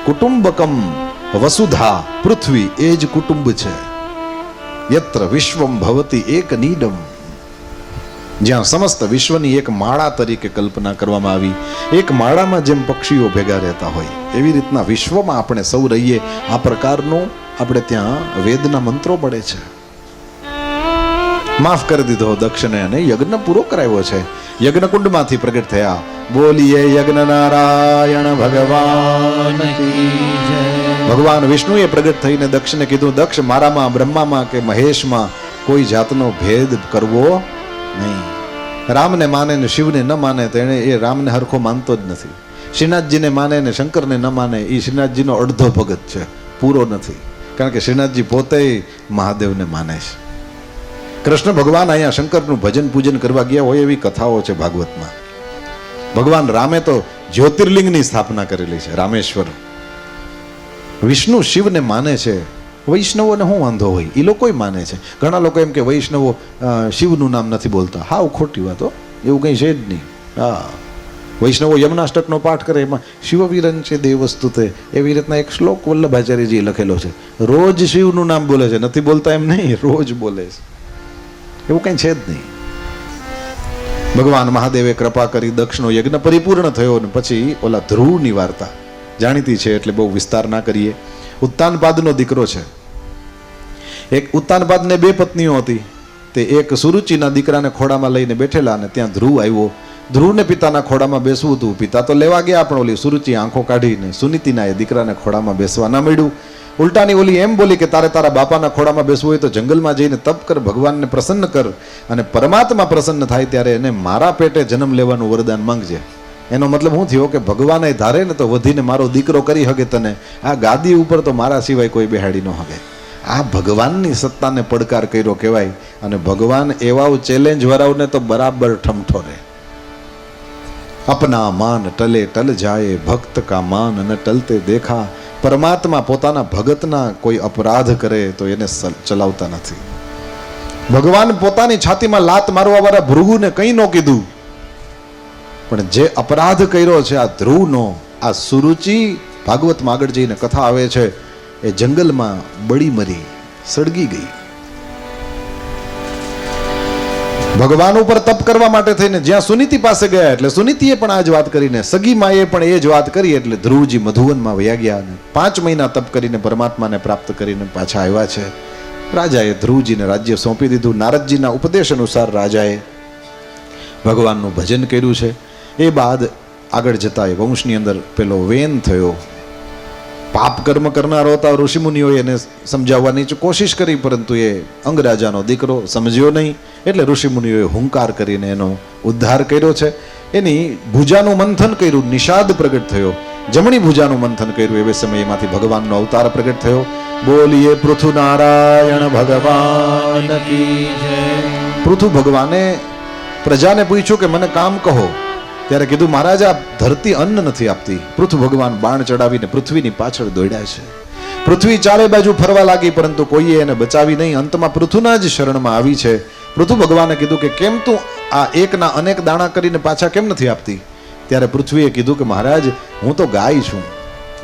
કુટુંબકમ. વસુધા પૃથ્વી એ જ કુટુંબ છે. યત્ર વિશ્વમ ભવતી એક નીડમ. જ્યાં સમસ્ત વિશ્વની એક માળા તરીકે કલ્પના કરવામાં આવી. એક માળામાં જેમ પક્ષીઓ ભેગા રહેતા હોય એવી રીતના વિશ્વમાં આપણે સૌ રહીએ. આ પ્રકારનું આપણે ત્યાં વેદના મંત્રો પડે છે. માફ કરી દીધો દક્ષને અને યજ્ઞ પૂરો કરાવ્યો છે. યજ્ઞ કુંડમાંથી પ્રગટ થયા. બોલીએ યજ્ઞ નારાયણ ભગવાન કી જય. ભગવાન વિષ્ણુએ પ્રગટ થઈને દક્ષને કીધું, દક્ષ મારામાં, બ્રહ્મામાં કે મહેશમાં કોઈ જાતનો ભેદ કરવો નહીં. રામને માને ને શિવને ન માને તો એને એ રામને હરખો માનતો જ નથી. શ્રીનાથજીને માને ને શંકરને ન માને એ શ્રીનાથજીનો અડધો ભગત છે, પૂરો નથી. કારણ કે શ્રીનાથજી પોતે મહાદેવને માને છે. કૃષ્ણ ભગવાન અહીંયા શંકરનું ભજન પૂજન કરવા ગયા હોય એવી કથાઓ છે ભાગવતમાં. ભગવાન રામે તો જ્યોતિર્લિંગની સ્થાપના કરેલી છે, રામેશ્વર. વિષ્ણુ શિવને માને છે. વૈષ્ણવોને શું વાંધો હોય, એ લોકો માને છે. ઘણા લોકો એમ કે વૈષ્ણવો શિવનું નામ નથી બોલતા. હાવ ખોટી વાતો, એવું કંઈ છે જ નહીં. હા, વૈષ્ણવો યમનાષ્ટકનો પાઠ કરે, એમાં શિવવીરન છે દેવસ્તુ તે, એવી રીતના એક શ્લોક વલ્લભાચાર્યજીએ લખેલો છે. રોજ શિવનું નામ બોલે છે, નથી બોલતા એમ નહીં, રોજ બોલે છે. એવું કંઈ છે જ નહીં. ભગવાન મહાદેવે કૃપા કરી, દક્ષનો યજ્ઞ પરિપૂર્ણ થયો. ને પછી ઓલા ધ્રુવની વાર્તા જાણીતી છે એટલે બહુ વિસ્તાર ના કરીએ. ઉત્તાનપાદનો દીકરો છે. એક ઉત્તાનપાદને 2 પત્નીઓ હતી. તે એક સુરુચિના દીકરાને ખોડામાં લઈને બેઠેલા, અને ત્યાં ધ્રુવ આવ્યો. ધ્રુવને પિતાના ખોડામાં બેસવું હતું. પિતા તો લેવા ગયા, પણ ઓલી સુરુચિ આંખો કાઢીને સુનીતિના એ દીકરાને ખોડામાં બેસવા ના મળ્યું. ઉલટાની ઓલી એમ બોલી કે તારે તારા બાપાના ખોળામાં બેસવું હોય તો જંગલમાં જઈને તપ કર, ભગવાનને પ્રસન્ન કર, અને પરમાત્મા પ્રસન્ન થાય ત્યારે એને મારા પેટે જન્મ લેવાનું વરદાન માંગજે. એનો મતલબ શું થયો કે ભગવાન ધારે ને તો વધીને મારો દીકરો કરી શકે તને, આ ગાદી ઉપર તો મારા સિવાય કોઈ બેહાડી ન શકે. આ ભગવાનની સત્તાને પડકાર કર્યો કહેવાય. અને ભગવાન એવા ચેલેન્જ વરાવને તો બરાબર ઠમઠો રહે. અપના માન ટલે ટલ જાય, ભક્ત કા માન ન ટલતે દેખા. પરમાત્મા પોતાના ભગતના કોઈ અપરાધ કરે તો એને ચલાવતા નથી. ભગવાન પોતાની છાતીમાં લાત મારવા વાળા ભૃગુને કંઈ ન કીધું, પણ જે અપરાધ કર્યો છે આ ધ્રુવનો, આ સુરુચિ ભાગવતમાં આગળ જઈને કથા આવે છે, એ જંગલમાં બળી મરી સળગી ગઈ. ભગવાન ઉપર તપ કરવા માટે થઈને જ્યાં સુનીતિ પાસે ગયા, એટલે સુનીતિએ પણ આ જ વાત કરીને, સગી માએ પણ એ જ વાત કરી, એટલે ધ્રુવજી મધુવનમાં વયા ગયા અને 5 મહિના તપ કરીને પરમાત્માને પ્રાપ્ત કરીને પાછા આવ્યા છે. રાજાએ ધ્રુવજીને રાજ્ય સોંપી દીધું. નારદજીના ઉપદેશ અનુસાર રાજાએ ભગવાનનું ભજન કર્યું છે. એ બાદ આગળ જતા એ વંશની અંદર પેલો વેન થયો. પાપ કર્મ કરનારો હતા. ઋષિમુનિઓએ એને સમજાવવાની કોશિશ કરી, પરંતુ એ અંગરાજાનો દીકરો સમજ્યો નહીં. એટલે ઋષિમુનિઓએ હુંકાર કરીને એનો ઉદ્ધાર કર્યો છે. એની ભુજાનું મંથન કર્યું, નિષાદ પ્રગટ થયો. જમણી ભુજાનું મંથન કર્યું, એવે સમયમાંથી ભગવાનનો અવતાર પ્રગટ થયો. બોલીએ પૃથુ નારાયણ ભગવાન કી જય. પૃથુ ભગવાને પ્રજાને પૂછ્યું કે મને કામ કહો. ત્યારે કીધું મહારાજ આ ધરતી અન્ન નથી આપતી. પૃથુ ભગવાન બાણ ચડાવીને પૃથ્વીની પાછળ દોડ્યા છે. પૃથ્વી ચારે બાજુ ફરવા લાગી, પરંતુ કોઈએ એને બચાવી નહીં. અંતમાં પૃથુના જ શરણમાં આવી છે. પૃથુ ભગવાને કીધું કે કેમ તું આ એકના અનેક દાણા કરીને પાછા કેમ નથી આપતી? ત્યારે પૃથ્વીએ કીધું કે મહારાજ હું તો ગાય છું.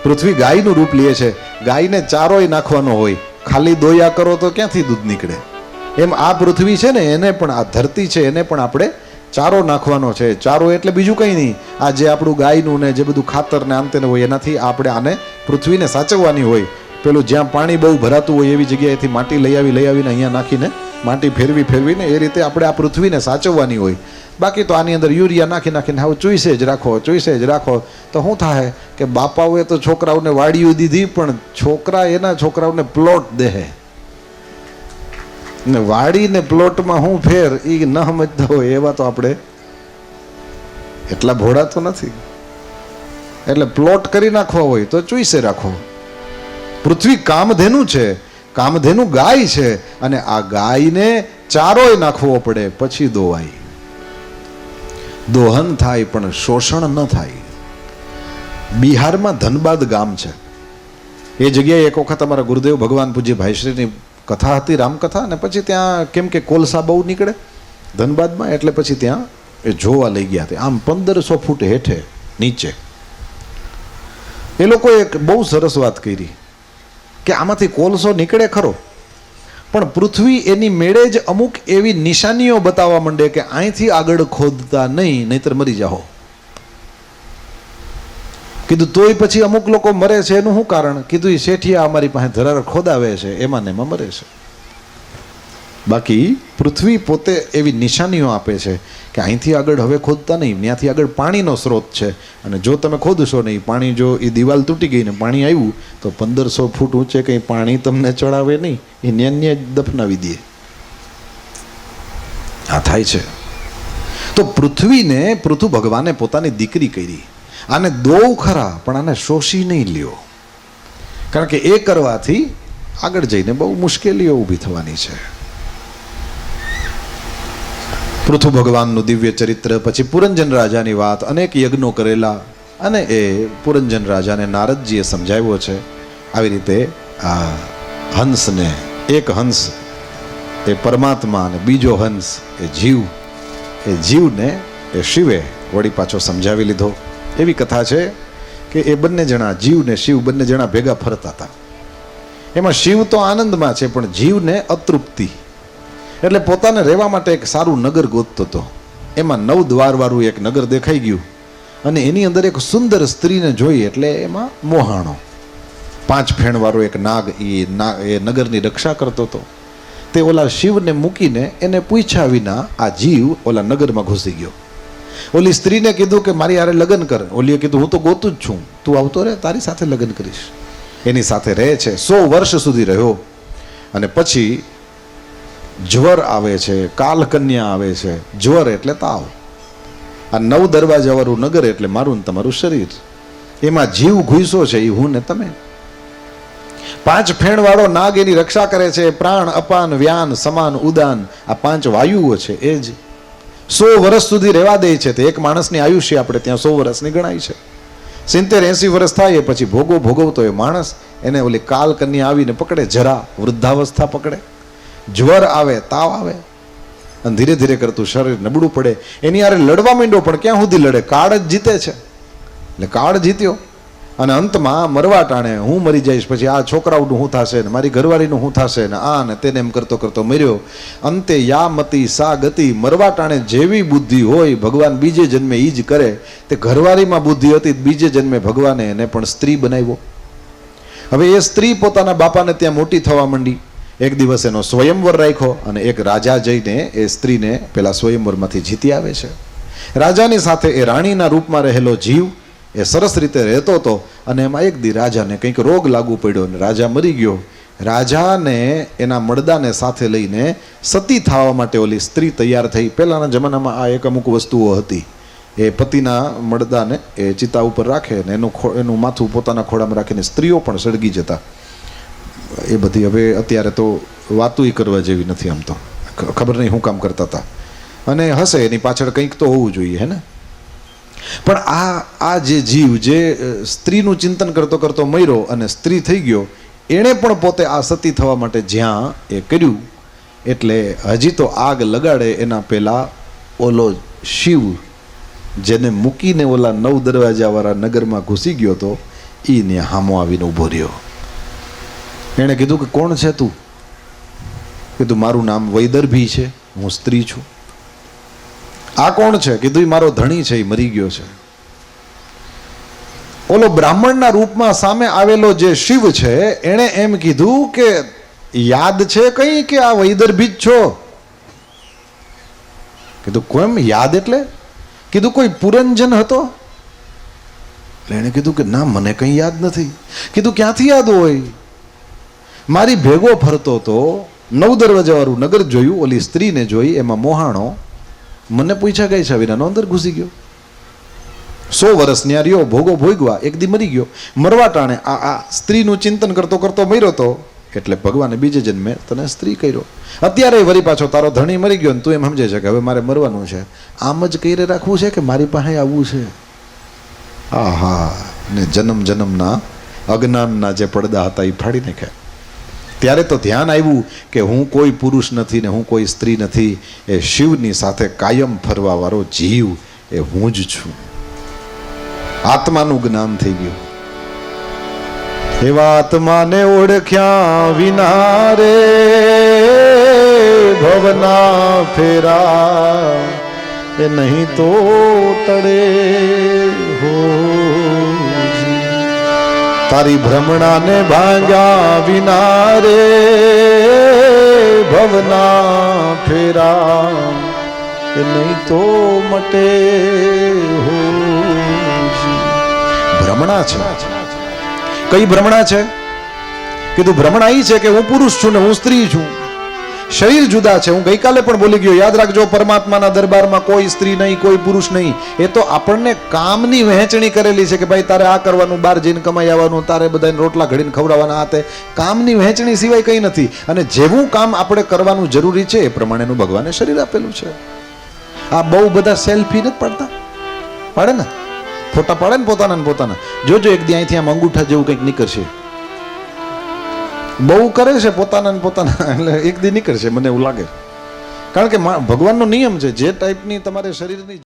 પૃથ્વી ગાયનું રૂપ લે છે. ગાયને ચારોય નાખવાનો હોય, ખાલી દોયા કરો તો ક્યાંથી દૂધ નીકળે? એમ આ પૃથ્વી છે ને, એને પણ આ ધરતી છે, એને પણ આપણે ચારો નાખવાનો છે. ચારો એટલે બીજું કંઈ નહીં, આ જે આપણું ગાયનું ને જે બધું ખાતર ને આંતે હોય, એનાથી આપણે આને પૃથ્વીને સાચવવાની હોય. પેલું જ્યાં પાણી બહુ ભરાતું હોય એવી જગ્યાએથી માટી લઈ આવીને અહીંયા નાખીને માટી ફેરવીને એ રીતે આપણે આ પૃથ્વીને સાચવવાની હોય. બાકી તો આની અંદર યુરિયા નાખીને હવે ચોઈસે જ રાખો. તો શું થાય કે બાપાઓએ તો છોકરાઓને વાડીઓ દીધી, પણ છોકરા એના છોકરાઓને પ્લોટ દેહે. ને વાડી ને પ્લોટમાં હું ફેર એ ન સમજતા હોય એવા તો આપણે એટલા ભોળા તો નથી. એટલે પ્લોટ કરી નાખવા હોય તો ચોઈસે રાખો. પૃથ્વી કામધેનુ છે, કામધેનુ ગાય છે, અને આ ગાયને ચારોય નાખવો પડે પછી દોવાય. દોહન થાય પણ શોષણ ન થાય. બિહારમાં ધનબાદ ગામ છે. એ જગ્યાએ એક વખત અમારા ગુરુદેવ ભગવાન પૂજ્ય ભાઈશ્રીની કથા હતી, રામકથા, અને પછી ત્યાં કેમ કે કોલસા બહુ નીકળે ધનબાદમાં, એટલે પછી ત્યાં એ જોવા લઈ ગયા હતા. આમ 1500 ફૂટ હેઠે નીચે એ લોકોએ એક બહુ સરસ વાત કરી કે આમાંથી કોલસો નીકળે ખરો, પણ પૃથ્વી એની મેળે જ અમુક એવી નિશાનીઓ બતાવવા માંડે કે અહીંથી આગળ ખોદતા નહીં, નહીતર મરી જાઓ. કીધું તોય પછી અમુક લોકો મરે છે, એનું શું કારણ? કીધું એ શેઠિયા અમારી પાસે ધરાર ખોદાવે છે, એમાં ને એમાં મરે છે. બાકી પૃથ્વી પોતે એવી નિશાનીઓ આપે છે કે અહીંથી આગળ હવે ખોદતા નહીં, ત્યાંથી આગળ પાણીનો સ્ત્રોત છે, અને જો તમે ખોદશો નહીં, પાણી જો એ દિવાલ તૂટી ગઈ ને પાણી આવ્યું તો 1500 ફૂટ ઊંચે કંઈ પાણી તમને ચડાવે નહીં, એ ન્યાન્ય જ દફનાવી દે. આ થાય છે. તો પૃથ્વીને પૃથુ ભગવાને પોતાની દીકરી કરી. આને દો ખરા, પણ આને શોષી નહીં લ્યો, કારણ કે એ કરવાથી આગળ જઈને બહુ મુશ્કેલીઓ ઊભી થવાની છે. પૃથુ ભગવાનનું દિવ્ય ચરિત્ર, પછી પુરંજન રાજાની વાત, અનેક યજ્ઞો કરેલા, અને એ પુરંજન રાજાને નારદજીએ સમજાવ્યો છે. આવી રીતે આ હંસને, એક હંસ એ પરમાત્મા અને બીજો હંસ એ જીવને એ શિવે વળી પાછો સમજાવી લીધો. એવી કથા છે કે એ બંને જણા, જીવ ને શિવ બંને જણા ભેગા ફરતા હતા. એમાં શિવ તો આનંદમાં છે, પણ જીવને અતૃપ્તિ, એટલે પોતાને રહેવા માટે એક સારું નગર ગોતતો હતો. એમાં 9 દ્વારવાળું એક નગર દેખાઈ ગયું, અને એની અંદર એક સુંદર સ્ત્રીને જોઈ, એટલે એમાં મોહાણો. 5 ફેણવાળો એક નાગ એ નગરની રક્ષા કરતો હતો. તે ઓલા શિવને મૂકીને એને પૂછ્યા વિના આ જીવ ઓલા નગરમાં ઘૂસી ગયો. ઓલી સ્ત્રીને કીધું કે મારી હારે લગ્ન કર. ઓલીએ કીધું હું તો ગોતું જ છું, તું આવતો રે, તારી સાથે લગ્ન કરીશ. એની સાથે રહે છે, 100 વર્ષ સુધી રહ્યો. અને પછી જ્વર આવે છે, કાલકન્યા આવે છે. જ્વર એટલે તાવ. આ 9 દરવાજાવાળું નગર એટલે મારું ને તમારું શરીર. એમાં જીવ ઘૂસ્યો છે, એ હું ને તમે. 5 ફેણવાળો નાગ એની રક્ષા કરે છે. પ્રાણ, અપાન, વ્યાન, સમાન, ઉદાન, આ 5 વાયુઓ છે. એ જ 100 વર્ષ સુધી રહેવા દે છે. તે એક માણસની આયુષ્ય આપણે ત્યાં 100 વર્ષની ગણાય છે. 70-80 વર્ષ થાય પછી ભોગવતો એ માણસ, એને ઓલી કાલ કન્યા આવીને પકડે, જરા વૃદ્ધાવસ્થા પકડે, જ્વર આવે, તાવ આવે, અને ધીરે ધીરે કરતું શરીર નબળું પડે. એની હારે લડવા માંડ્યો, પણ ક્યાં સુધી લડે? કાળ જ જીતે છે. એટલે કાળ જીત્યો અને અંતમાં મરવા ટાણે હું મરી જઈશ, પછી આ છોકરાઓનું શું થશે ને મારી ઘરવાળીનું શું થશે ને આ ને તેને એમ કરતો કરતો મર્યો. અંતે યા મતી સા ગતિ. મરવા ટાણે જેવી બુદ્ધિ હોય ભગવાન બીજે જન્મે ઈ જ કરે. તે ઘરવાળીમાં બુદ્ધિ હતી, બીજે જન્મે ભગવાને એને પણ સ્ત્રી બનાવ્યો. હવે એ સ્ત્રી પોતાના બાપાને ત્યાં મોટી થવા માંડી. એક દિવસ એનો સ્વયંવર રાખ્યો અને એક રાજા જઈને એ સ્ત્રીને પેલા સ્વયંવરમાંથી જીતી આવે છે. રાજાની સાથે એ રાણીના રૂપમાં રહેલો જીવ એ સરસ રીતે રહેતો હતો. અને એમાં એક દી રાજાને કંઈક રોગ લાગુ પડ્યો અને રાજા મરી ગયો. રાજાને એના મળદાને સાથે લઈને સતી થવા માટે ઓલી સ્ત્રી તૈયાર થઈ. પહેલાના જમાનામાં આ એક અમુક વસ્તુઓ હતી. એ પતિના મળદાને એ ચિતા ઉપર રાખે ને એનું માથું પોતાના ખોળામાં રાખીને સ્ત્રીઓ પણ સળગી જતા. એ બધી હવે અત્યારે તો વાતુંય કરવા જેવી નથી. આમ તો ખબર નહીં શું કામ કરતા હતા. અને હશે એની પાછળ કંઈક તો હોવું જોઈએ, હે ને? પણ આ જે જીવ જે સ્ત્રીનું ચિંતન કરતો કરતો મર્યો અને સ્ત્રી થઈ ગયો, એણે પણ પોતે આ સતી થવા માટે જ્યાં એ કર્યું, એટલે હજી તો આગ લગાડે એના પહેલા ઓલો શિવ જેને મૂકીને ઓલા 9 દરવાજાવાળા નગરમાં ઘૂસી ગયો હતો, એને હામો આવીને ઊભો રહ્યો. એણે કીધું કે કોણ છે તું? કીધું મારું નામ વૈદર્ભી છે, હું સ્ત્રી છું. આ કોણ છે? કીધું મારો ધણી છે, એ મરી ગયો છે. ઓલો બ્રાહ્મણના રૂપમાં સામે આવેલો જે શિવ છે એણે એમ કીધું કે યાદ છે કઈ કે આ વૈદર્ભી જ છો? કીધું કેમ યાદ એટલે? કીધું કોઈ પુરંજન હતો? એટલે એણે કીધું કે ના, મને કંઈ યાદ નથી. કીધું ક્યાંથી યાદ હોય? મારી ભેગો ફરતો તો 9 દરવાજાવાળું નગર જોયું, ઓલી સ્ત્રીને જોઈ, એમાં મોહાણો, મને પૂછ્યા ગઈ છે વિનાનો અંદર ઘૂસી ગયો. 100 વર્ષ ન્યા રહ્યો, ભોગો ભોગવા, એક દી મરી ગયો. મરવા ટાણે આ સ્ત્રીનું ચિંતન કરતો કરતો મર્યો તો, એટલે ભગવાને બીજે જન્મે તને સ્ત્રી કર્યો. અત્યારે વરી પાછો તારો ધણી મરી ગયો ને તું એમ સમજે છે કે હવે મારે મરવાનું છે. આમ જ કઈ રાખવું છે કે મારી પાસે આવવું છે? આહા! ને જન્મ જન્મના અજ્ઞાનના જે પડદા હતા એ ફાડી નાખ્યા. ત્યારે તો ધ્યાન આવ્યું કે હું કોઈ પુરુષ નથી ને હું કોઈ સ્ત્રી નથી. એ શિવની સાથે કાયમ ફરવા વાળો જીવ એ હું જ છું. આત્માનું જ્ઞાન થઈ ગયું. એવા આત્માને ઓળખ્યા વિના રે ભવના ફેરા એ નહીં તો ટળે હો. તારી ભ્રમણાને ભાંગ્યા વિના રે ભવના ફેરા એ નહીં તો મટે હો. ભ્રમણા છે. કઈ ભ્રમણા છે? કીધું ભ્રમણા ઈ છે કે હું પુરુષ છું ને હું સ્ત્રી છું. શરીર જુદા છે. હું ગઈકાલે પણ બોલી ગયો, યાદ રાખજો, પરમાત્માના દરબારમાં કોઈ સ્ત્રી નહીં, કોઈ પુરુષ નહીં. એ તો આપણને કામની વહેંચણી કરેલી છે કે ભાઈ તારે આ કરવાનું, બહાર જઈને કમાઈ આવવાનું, તારે બધાને રોટલા ઘડીને ખવડાવવાના. આ તે કામની વહેંચણી સિવાય કંઈ નથી. અને જેવું કામ આપણે કરવાનું જરૂરી છે એ પ્રમાણેનું ભગવાને શરીર આપેલું છે. આ બહુ બધા સેલ્ફી નથી પાડતા? પાડે ને, ફોટા પાડે ને પોતાના. જોજો એક દી અહીંથી આમ અંગૂઠા જેવું કંઈક નીકળશે. બહુ કરે છે પોતાના, એટલે એક દી નીકળશે, મને એવું લાગે. કારણ કે ભગવાનનો નિયમ છે, જે ટાઈપની તમારે શરીરની